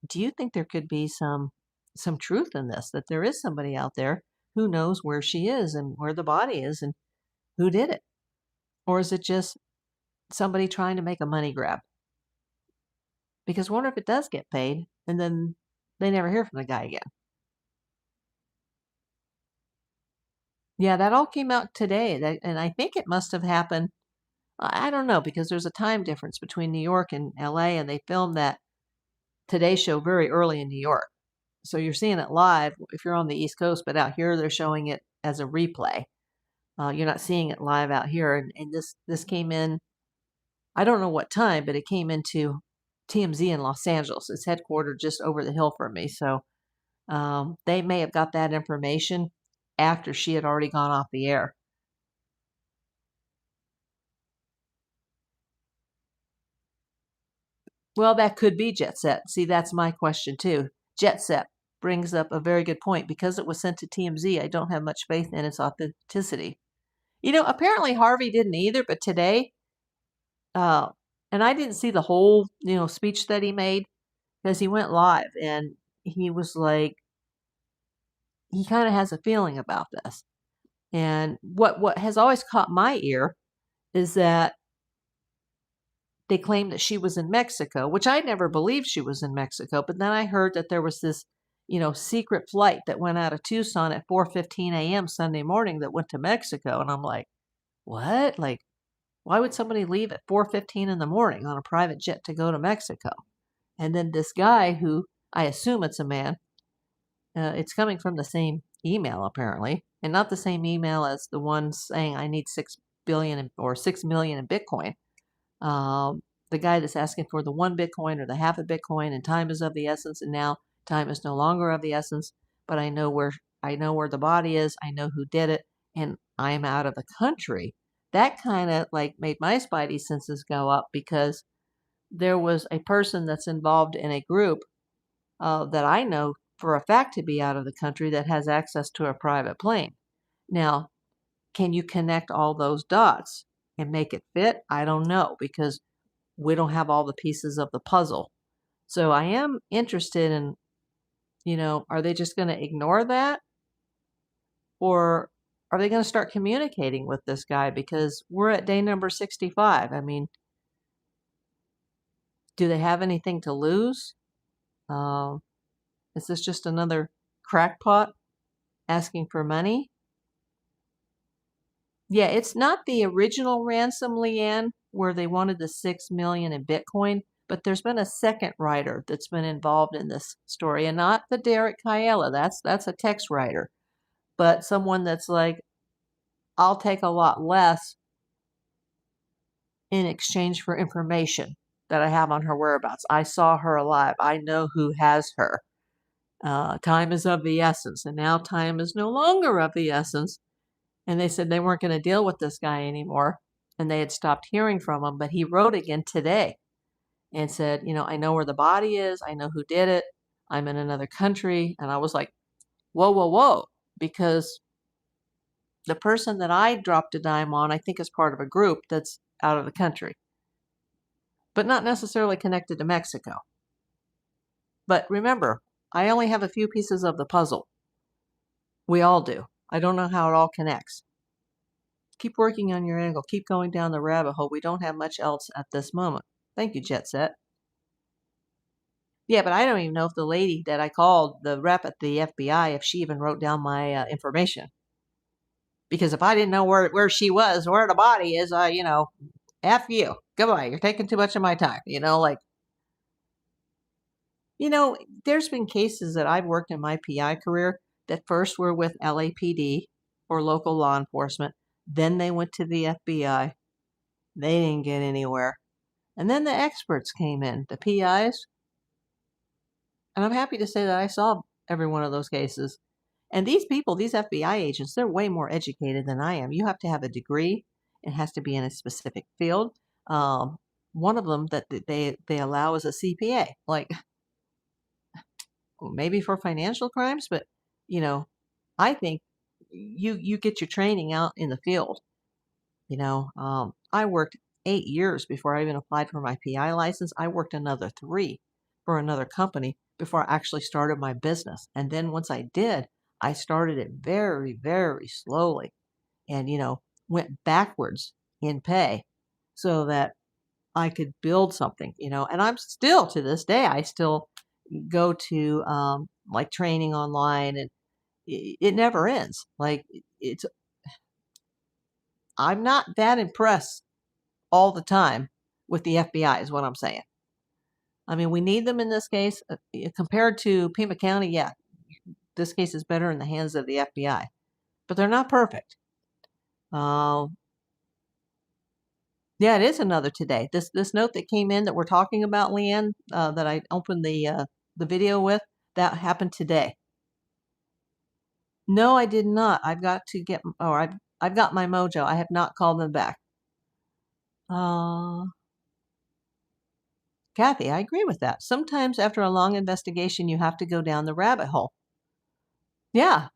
do you think there could be some truth in this, that there is somebody out there who knows where she is and where the body is and who did it? Or is it just somebody trying to make a money grab? Because I wonder if it does get paid and then they never hear from the guy again. Yeah, that all came out today. And I think it must have happened. I don't know, because there's a time difference between New York and LA, and they filmed that Today Show very early in New York. So you're seeing it live if you're on the East Coast, but out here they're showing it as a replay. You're not seeing it live out here. And this came in, I don't know what time, but it came into TMZ in Los Angeles. It's headquartered just over the hill from me. So they may have got that information after she had already gone off the air. Well, that could be Jet Set. See, that's my question too. Jet Set brings up a very good point. Because it was sent to TMZ, I don't have much faith in its authenticity. Apparently Harvey didn't either, but today, and I didn't see the whole, speech that he made because he went live and he was like, he kind of has a feeling about this. And what has always caught my ear is that they claimed that she was in Mexico, which I never believed she was in Mexico. But then I heard that there was this, secret flight that went out of Tucson at 4:15 a.m. Sunday morning that went to Mexico. And I'm like, what? Like, why would somebody leave at 4:15 in the morning on a private jet to go to Mexico? And then this guy, who I assume it's a man, it's coming from the same email apparently, and not the same email as the one saying I need 6 billion or 6 million in Bitcoin. The guy that's asking for the 1 Bitcoin or the half a Bitcoin, and time is of the essence, and now time is no longer of the essence. But I know where the body is. I know who did it, and I am out of the country. That kind of like made my spidey senses go up because there was a person that's involved in a group that I know for a fact to be out of the country that has access to a private plane. Now, can you connect all those dots and make it fit? I don't know because we don't have all the pieces of the puzzle. So I am interested in, are they just going to ignore that? Or are they going to start communicating with this guy? Because we're at day number 65. I mean, do they have anything to lose? Is this just another crackpot asking for money? Yeah, it's not the original ransom, Leanne, where they wanted the 6 million in Bitcoin, but there's been a second writer that's been involved in this story, and not the Derek Kiela. That's a text writer, but someone that's like, I'll take a lot less in exchange for information that I have on her whereabouts. I saw her alive. I know who has her. Time is of the essence, and now time is no longer of the essence. And they said they weren't going to deal with this guy anymore, and they had stopped hearing from him. But he wrote again today and said, I know where the body is. I know who did it. I'm in another country. And I was like, whoa, whoa, whoa. Because the person that I dropped a dime on, I think is part of a group that's out of the country, but not necessarily connected to Mexico. But remember, I only have a few pieces of the puzzle. We all do. I don't know how it all connects. Keep working on your angle. Keep going down the rabbit hole. We don't have much else at this moment. Thank you, Jet Set. Yeah, but I don't even know if the lady that I called, the rep at the FBI, if she even wrote down my information. Because if I didn't know where she was, where the body is, F you. Goodbye. You're taking too much of my time. There's been cases that I've worked in my PI career that first were with LAPD or local law enforcement. Then they went to the FBI. They didn't get anywhere. And then the experts came in, the PIs. And I'm happy to say that I saw every one of those cases. And these people, these FBI agents, they're way more educated than I am. You have to have a degree. It has to be in a specific field. One of them that they allow is a CPA, like maybe for financial crimes, but I think you get your training out in the field. I worked 8 years before I even applied for my PI license. I worked another 3 for another company before I actually started my business. And then once I did, I started it very, very slowly and, went backwards in pay so that I could build something, and I'm still to this day, I still go to like training online, and it never ends. Like I'm not that impressed all the time with the FBI is what I'm saying. I mean, we need them in this case. Compared to Pima County, yeah, this case is better in the hands of the FBI. But they're not perfect. Yeah, it is another today. This note that came in that we're talking about, Leanne, that I opened the video with, that happened today. No, I did not. I've got to get, or I've got my mojo. I have not called them back. Kathy, I agree with that. Sometimes after a long investigation, you have to go down the rabbit hole. Yeah.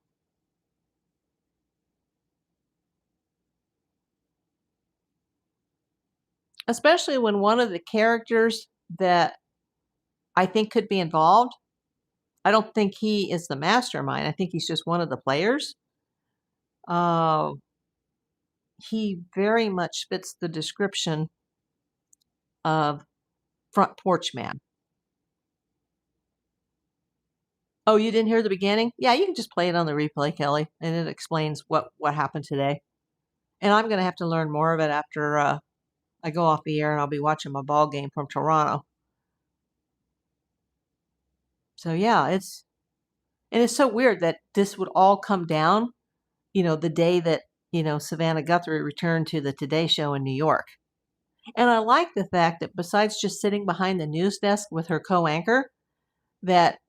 Especially when one of the characters that I think could be involved, I don't think he is the mastermind. I think he's just one of the players. He very much fits the description of front porch man. Oh, you didn't hear the beginning? Yeah, you can just play it on the replay, Kelly, and it explains what happened today. And I'm going to have to learn more of it after I go off the air, and I'll be watching my ball game from Toronto. So yeah, it's so weird that this would all come down, the day that, Savannah Guthrie returned to the Today Show in New York. And I like the fact that besides just sitting behind the news desk with her co-anchor, that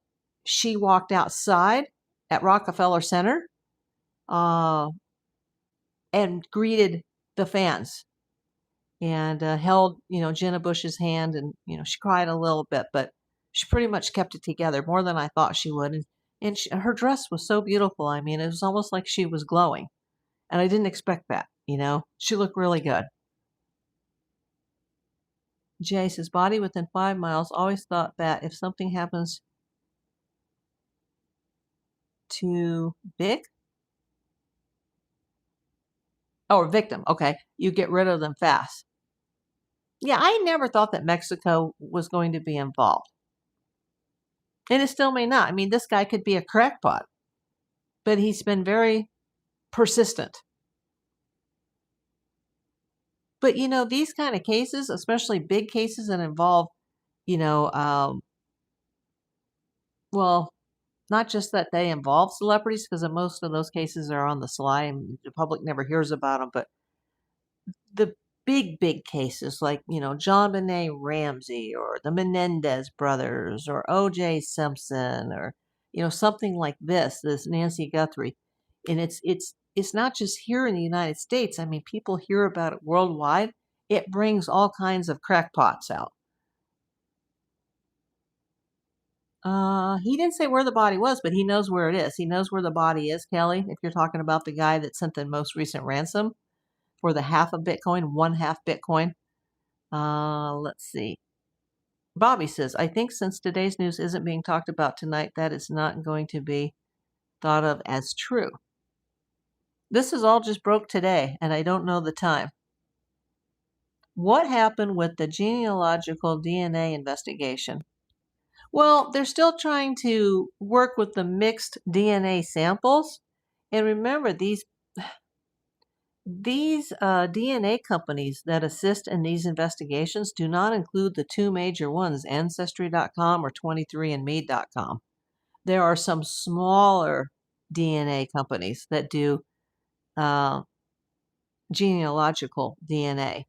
she walked outside at Rockefeller Center and greeted the fans and held, Jenna Bush's hand, and, she cried a little bit, but she pretty much kept it together more than I thought she would. And her dress was so beautiful. I mean, it was almost like she was glowing. And I didn't expect that, She looked really good. Jay says, body within 5 miles. Always thought that if something happens to Vic, or victim, okay, you get rid of them fast. Yeah, I never thought that Mexico was going to be involved. And it still may not. I mean, this guy could be a crackpot, but he's been very persistent. But, these kind of cases, especially big cases that involve, well, not just that they involve celebrities, because most of those cases are on the sly and the public never hears about them, but the big cases like, John Benet Ramsey or the Menendez brothers or O.J. Simpson or, something like this Nancy Guthrie. And it's not just here in the United States. I mean, people hear about it worldwide. It brings all kinds of crackpots out. He didn't say where the body was, but he knows where it is. He knows where the body is, Kelly, if you're talking about the guy that sent the most recent ransom for the half of Bitcoin, 1/2 Bitcoin. Let's see. Bobby says, I think since today's news isn't being talked about tonight, that is not going to be thought of as true. This is all just broke today, and I don't know the time. What happened with the genealogical DNA investigation? Well, they're still trying to work with the mixed DNA samples. And remember, these DNA companies that assist in these investigations do not include the two major ones, Ancestry.com or 23andme.com. There are some smaller DNA companies that do genealogical DNA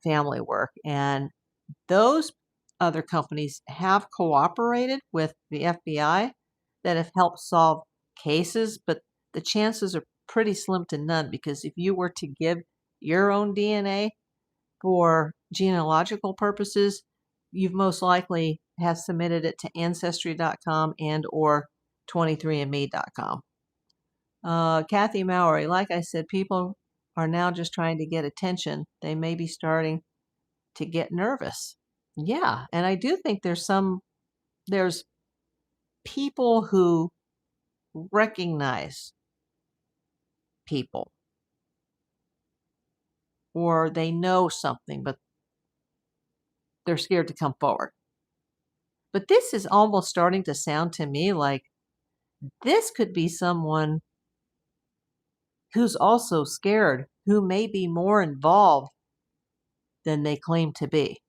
family work, and those other companies have cooperated with the FBI that have helped solve cases, but the chances are pretty slim to none, because if you were to give your own DNA for genealogical purposes, you've most likely have submitted it to Ancestry.com and or 23andme.com. Kathy Mowry, like I said, people are now just trying to get attention. They may be starting to get nervous. Yeah, and I do think there's people who recognize people, or they know something, but they're scared to come forward. But this is almost starting to sound to me like this could be someone who's also scared, who may be more involved than they claim to be.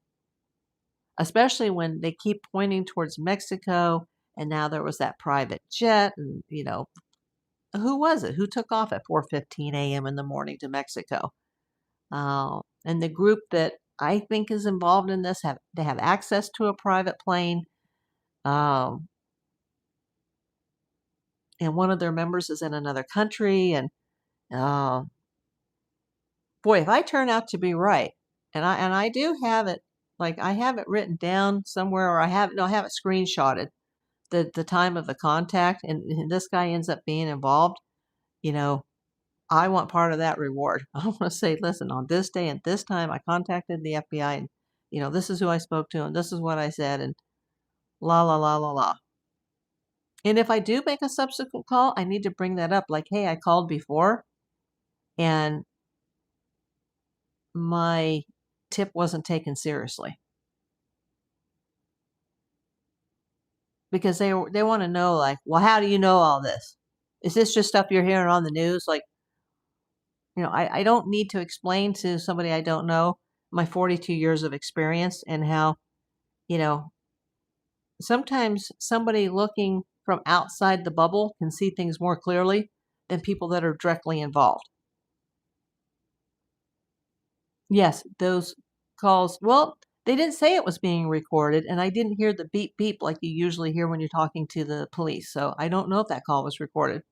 especially when they keep pointing towards Mexico. And now there was that private jet, and who was it? Who took off at 4:15 a.m. in the morning to Mexico? And the group that I think is involved in this have access to a private plane, um, and one of their members is in another country. And uh, boy, if I turn out to be right, and I do have it, like I have it written down somewhere, or I have it screenshotted the time of the contact, and this guy ends up being involved. You know, I want part of that reward. I want to say, listen, on this day and this time, I contacted the FBI, and this is who I spoke to, and this is what I said, and la la la la la. And if I do make a subsequent call, I need to bring that up. Like, hey, I called before, and my tip wasn't taken seriously, because they want to know, like, well, how do you know all this? Is this just stuff you're hearing on the news? Like, I don't need to explain to somebody I don't know my 42 years of experience, and how, you know, sometimes somebody looking from outside the bubble can see things more clearly than people that are directly involved. Yes, those calls, well, they didn't say it was being recorded, and I didn't hear the beep beep like you usually hear when you're talking to the police. So I don't know if that call was recorded.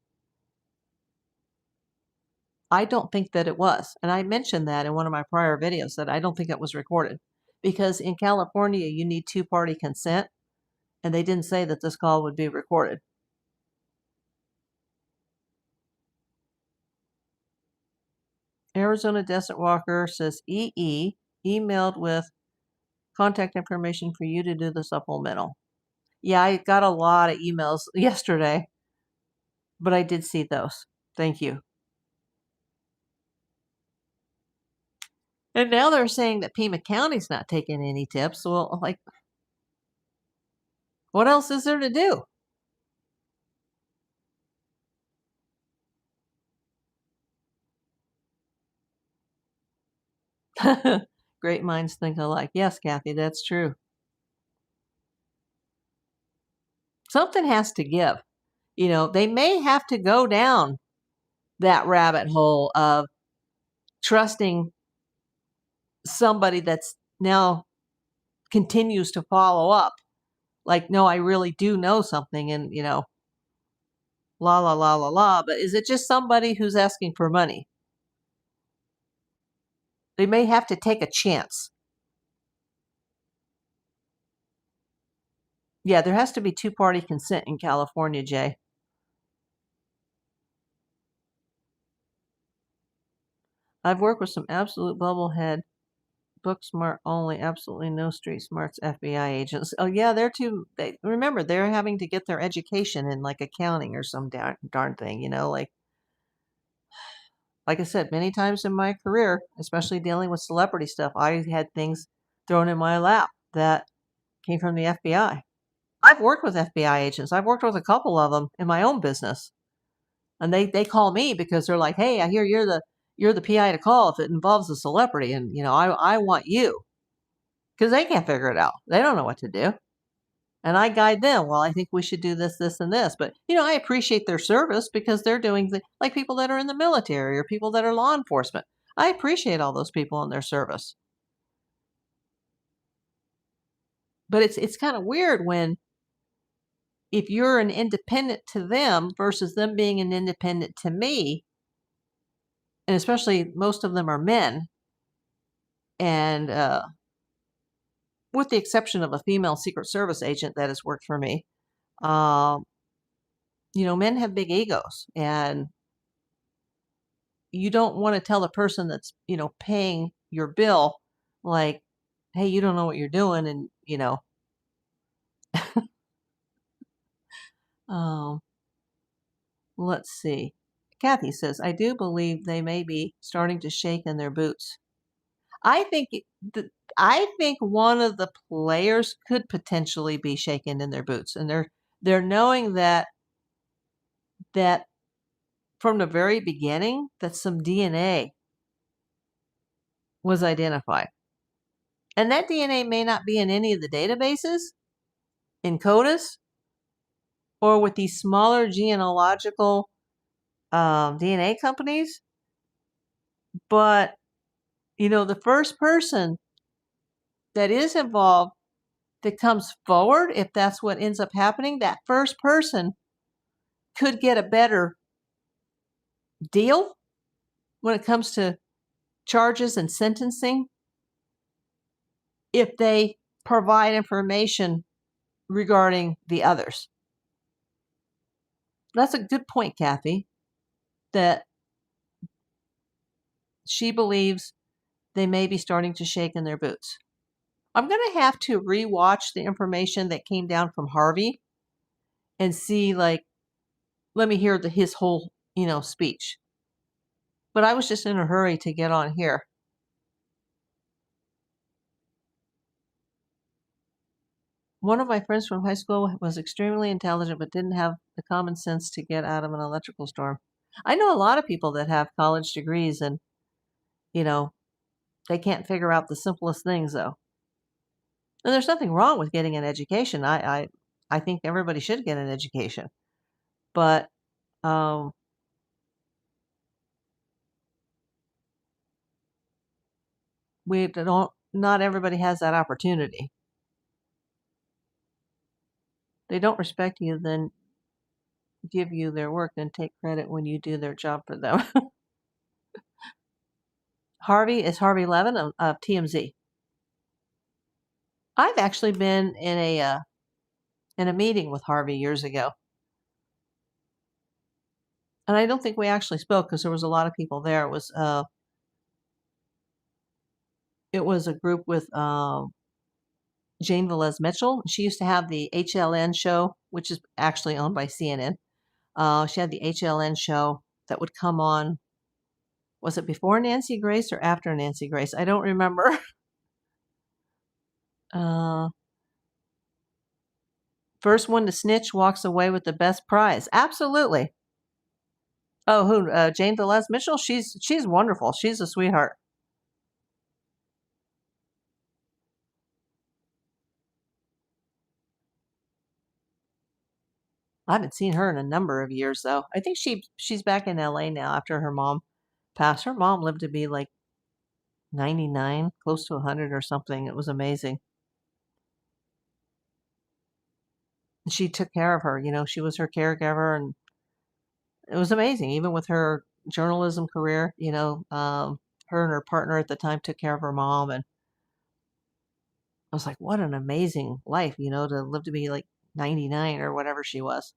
I don't think that it was. And I mentioned that in one of my prior videos, that I don't think it was recorded, because in California, you need two-party consent, and they didn't say that this call would be recorded. Arizona Desert Walker says EE emailed with contact information for you to do the supplemental. Yeah, I got a lot of emails yesterday, but I did see those. Thank you. And now they're saying that Pima County's not taking any tips. Well, like, what else is there to do? Great minds think alike. Yes, Kathy, that's true. Something has to give. They may have to go down that rabbit hole of trusting somebody that's now continues to follow up. Like, no, I really do know something, and, la la la la la. But is it just somebody who's asking for money? They may have to take a chance. Yeah, there has to be two-party consent in California, Jay. I've worked with some absolute bubblehead, book smart only, absolutely no street smarts FBI agents. Oh yeah, remember, they're having to get their education in like accounting or some darn thing, like I said, many times in my career, especially dealing with celebrity stuff, I had things thrown in my lap that came from the FBI. I've worked with FBI agents. I've worked with a couple of them in my own business. And they call me because they're like, "Hey, I hear you're the PI to call if it involves a celebrity, and I want you," because they can't figure it out. They don't know what to do, and I guide them. Well, I think we should do this, this, and this. But I appreciate their service, because they're doing like people that are in the military or people that are law enforcement. I appreciate all those people and their service. But it's kind of weird when, if you're an independent to them versus them being an independent to me, and especially most of them are men, and with the exception of a female Secret Service agent that has worked for me, um, men have big egos, and you don't want to tell the person that's, paying your bill, like, hey, you don't know what you're doing, and, um, let's see. Kathy says, I do believe they may be starting to shake in their boots. I think I think one of the players could potentially be shaken in their boots, and they're knowing that from the very beginning, that some DNA was identified. And that DNA may not be in any of the databases in CODIS or with these smaller genealogical DNA companies. But, the first person that is involved that comes forward, if that's what ends up happening, that first person could get a better deal when it comes to charges and sentencing if they provide information regarding the others. That's a good point, Kathy, that she believes they may be starting to shake in their boots. I'm going to have to rewatch the information that came down from Harvey and see, let me hear his whole, speech. But I was just in a hurry to get on here. One of my friends from high school was extremely intelligent but didn't have the common sense to get out of an electrical storm. I know a lot of people that have college degrees and, they can't figure out the simplest things, though. And there's nothing wrong with getting an education. I think everybody should get an education. But not everybody has that opportunity. They don't respect you, then give you their work, then take credit when you do their job for them. Harvey is Harvey Levin of TMZ. I've actually been in a meeting with Harvey years ago. And I don't think we actually spoke because there was a lot of people there. It was a group with Jane Velez Mitchell. She used to have the HLN show, which is actually owned by CNN. She had the HLN show that would come on. Was it before Nancy Grace or after Nancy Grace? I don't remember. First one to snitch walks away with the best prize. Absolutely. Oh, who? Jane Velez Mitchell? She's wonderful. She's a sweetheart. I haven't seen her in a number of years, though. I think she's back in LA now after her mom passed. Her mom lived to be like 99, close to 100 or something. It was amazing. She took care of her. She was her caregiver, and it was amazing. Even with her journalism career, her and her partner at the time took care of her mom, and I was like, what an amazing life, to live to be like 99 or whatever she was.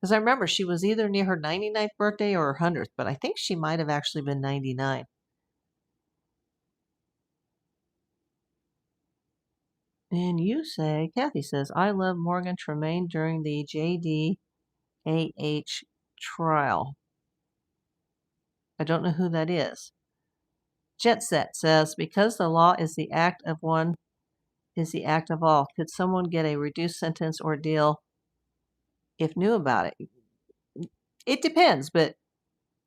Because I remember she was either near her 99th birthday or her 100th, but I think she might have actually been 99. And Kathy says, I love Morgan Tremaine during the JDAH trial. I don't know who that is. Jet Set says, because the law is the act of one, is the act of all. Could someone get a reduced sentence or deal if knew about it? It depends, but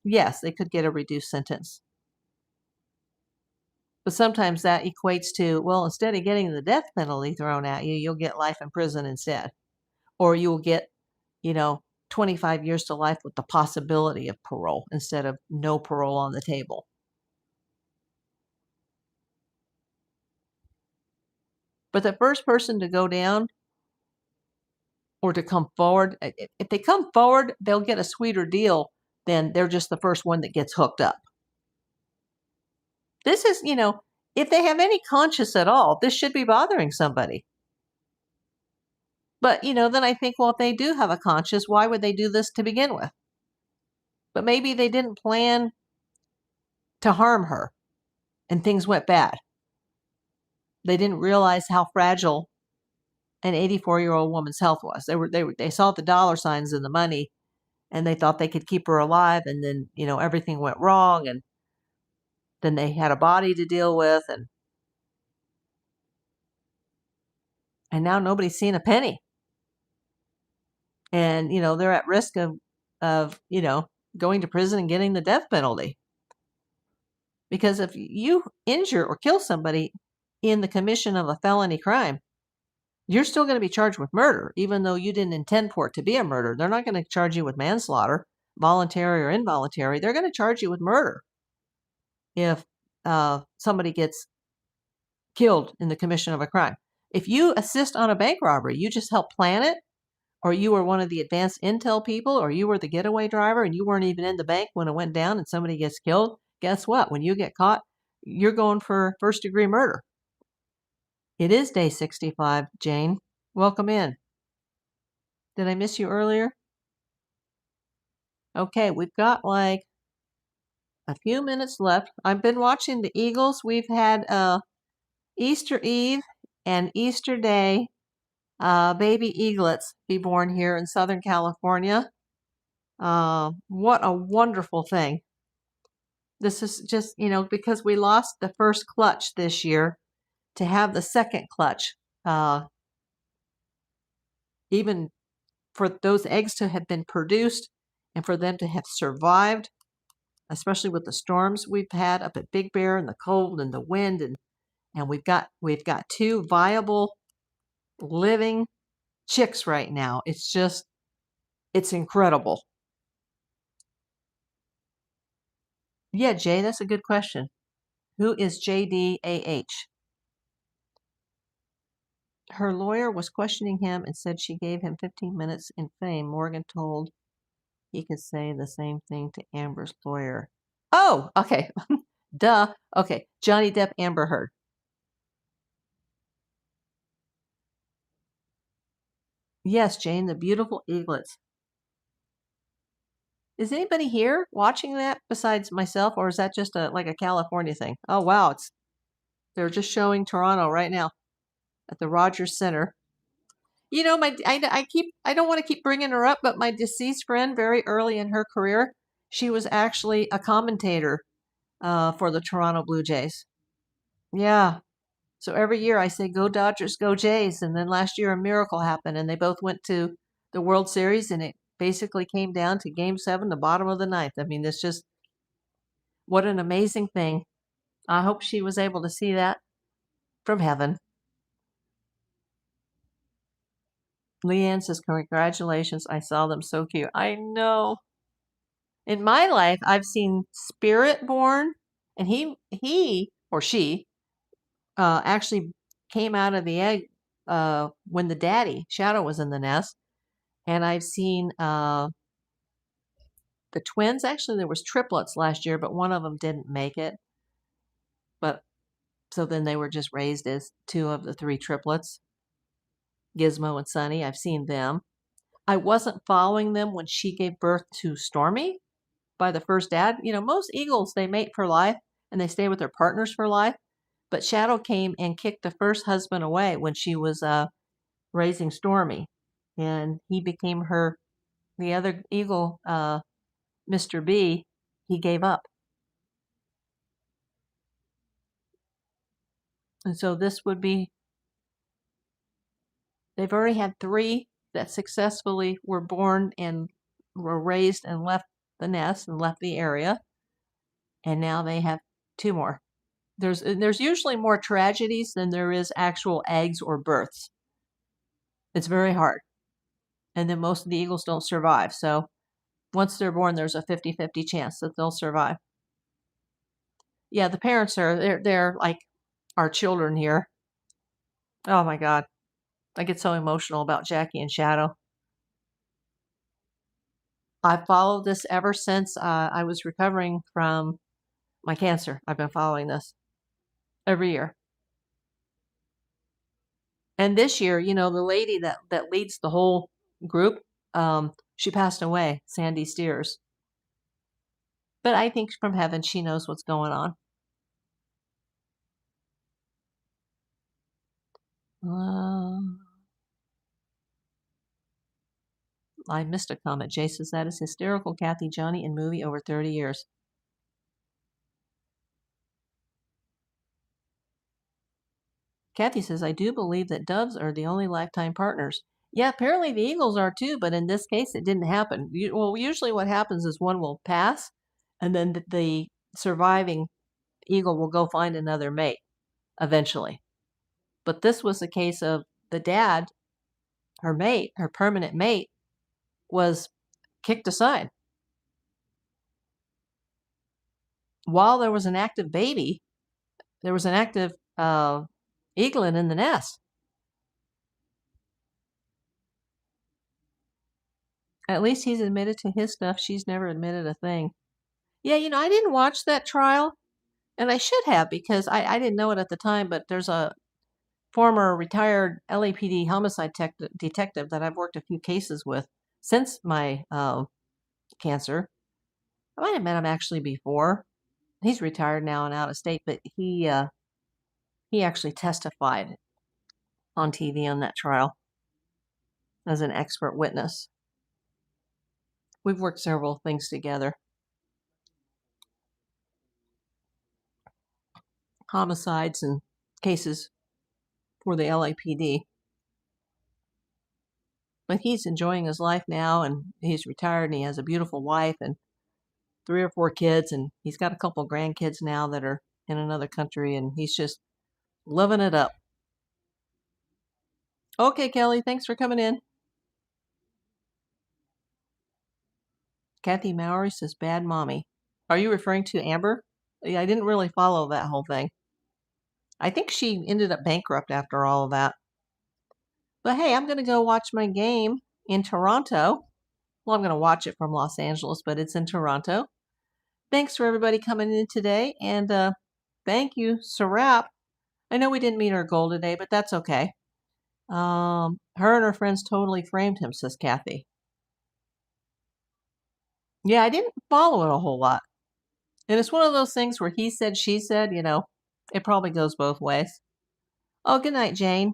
yes, they could get a reduced sentence. But sometimes that equates to, well, instead of getting the death penalty thrown at you, you'll get life in prison instead. Or you'll get, 25 years to life with the possibility of parole instead of no parole on the table. But the first person to go down or to come forward, if they come forward, they'll get a sweeter deal than they're just the first one that gets hooked up. This is, if they have any conscience at all, this should be bothering somebody. But, then I think, well, if they do have a conscience, why would they do this to begin with? But maybe they didn't plan to harm her and things went bad. They didn't realize how fragile an 84-year-old woman's health was. They saw the dollar signs and the money and they thought they could keep her alive, and then, everything went wrong, and then they had a body to deal with, and now nobody's seen a penny. And, they're at risk of going to prison and getting the death penalty. Because if you injure or kill somebody, in the commission of a felony crime, you're still going to be charged with murder, even though you didn't intend for it to be a murder. They're not going to charge you with manslaughter, voluntary or involuntary. They're going to charge you with murder if somebody gets killed in the commission of a crime. If you assist on a bank robbery, you just help plan it, or you were one of the advanced intel people, or you were the getaway driver and you weren't even in the bank when it went down and somebody gets killed, guess what? When you get caught, you're going for first-degree murder. It is day 65, Jane. Welcome in. Did I miss you earlier? Okay, we've got like a few minutes left. I've been watching the Eagles. We've had Easter Eve and Easter Day baby eaglets be born here in Southern California. What a wonderful thing. This is just, because we lost the first clutch this year, to have the second clutch, even for those eggs to have been produced and for them to have survived, especially with the storms we've had up at Big Bear and the cold and the wind, and we've got two viable living chicks right now. It's incredible. Yeah, Jay, that's a good question. Who is JDAH? Her lawyer was questioning him and said she gave him 15 minutes in fame. Morgan told he could say the same thing to Amber's lawyer. Oh, okay. Duh. Okay. Johnny Depp, Amber Heard. Yes, Jane, the beautiful eaglets. Is anybody here watching that besides myself, or is that just like a California thing? Oh, wow. They're just showing Toronto right now at the Rogers Center. I don't want to keep bringing her up, but my deceased friend, very early in her career, she was actually a commentator for the Toronto Blue Jays. Yeah. So every year I say, go Dodgers, go Jays. And then last year a miracle happened and they both went to the World Series, and it basically came down to Game 7, the bottom of the ninth. I mean, it's just, what an amazing thing. I hope she was able to see that from heaven. Leanne says, congratulations. I saw them, so cute. I know. In my life, I've seen Spirit born, and he or she actually came out of the egg when the daddy, Shadow, was in the nest. And I've seen the twins. Actually, there was triplets last year, but one of them didn't make it. But so then they were just raised as two of the three triplets, Gizmo and Sunny. I've seen them. I wasn't following them when she gave birth to Stormy by the first dad. Most eagles, they mate for life and they stay with their partners for life. But Shadow came and kicked the first husband away when she was raising Stormy. And he became the other eagle, Mr. B, he gave up. And so this would be, they've already had 3 that successfully were born and were raised and left the nest and left the area. And now they have 2 more. There's usually more tragedies than there is actual eggs or births. It's very hard. And then most of the eagles don't survive. So once they're born, there's a 50-50 chance that they'll survive. Yeah, the parents they're like our children here. Oh my God. I get so emotional about Jackie and Shadow. I've followed this ever since I was recovering from my cancer. I've been following this every year. And this year, the lady that leads the whole group, she passed away, Sandy Steers. But I think from heaven, she knows what's going on. I missed a comment. Jay says, that is hysterical, Kathy. Johnny in movie over 30 years. Kathy says, I do believe that doves are the only lifetime partners. Yeah, apparently the eagles are too, but in this case, it didn't happen. Well, usually what happens is one will pass, and then the surviving eagle will go find another mate eventually. But this was a case of the dad, her mate, her permanent mate, was kicked aside while there was an active baby. There was an active eaglet in the nest. At least he's admitted to his stuff. She's never admitted a thing. Yeah, I didn't watch that trial, and I should have, because I didn't know it at the time, but there's a former retired LAPD homicide detective that I've worked a few cases with since my cancer. I might have met him actually before. He's retired now and out of state, but he actually testified on TV on that trial as an expert witness. We've worked several things together. Homicides and cases for the LAPD. But he's enjoying his life now, and he's retired, and he has a beautiful wife and 3 or 4 kids, and he's got a couple grandkids now that are in another country, and he's just living it up. Okay, Kelly, thanks for coming in. Kathy Mowry says, bad mommy. Are you referring to Amber? Yeah, I didn't really follow that whole thing. I think she ended up bankrupt after all of that. But hey, I'm going to go watch my game in Toronto. Well, I'm going to watch it from Los Angeles, but it's in Toronto. Thanks for everybody coming in today. And thank you, Sarap. I know we didn't meet our goal today, but that's okay. Her and her friends totally framed him, says Kathy. Yeah, I didn't follow it a whole lot. And it's one of those things where he said, she said, it probably goes both ways. Oh, good night, Jane.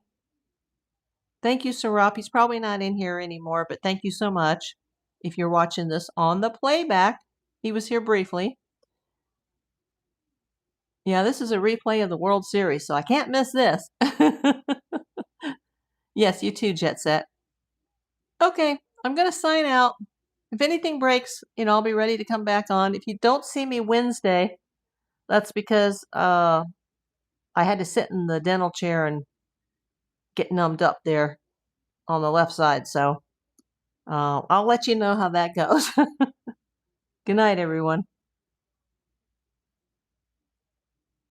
Thank you, Sarap. He's probably not in here anymore, but thank you so much. If you're watching this on the playback, he was here briefly. Yeah, this is a replay of the World Series, so I can't miss this. Yes, you too, Jet Set. Okay, I'm going to sign out. If anything breaks, I'll be ready to come back on. If you don't see me Wednesday, that's because I had to sit in the dental chair and get numbed up there on the left side. So I'll let you know how that goes. Good night, everyone.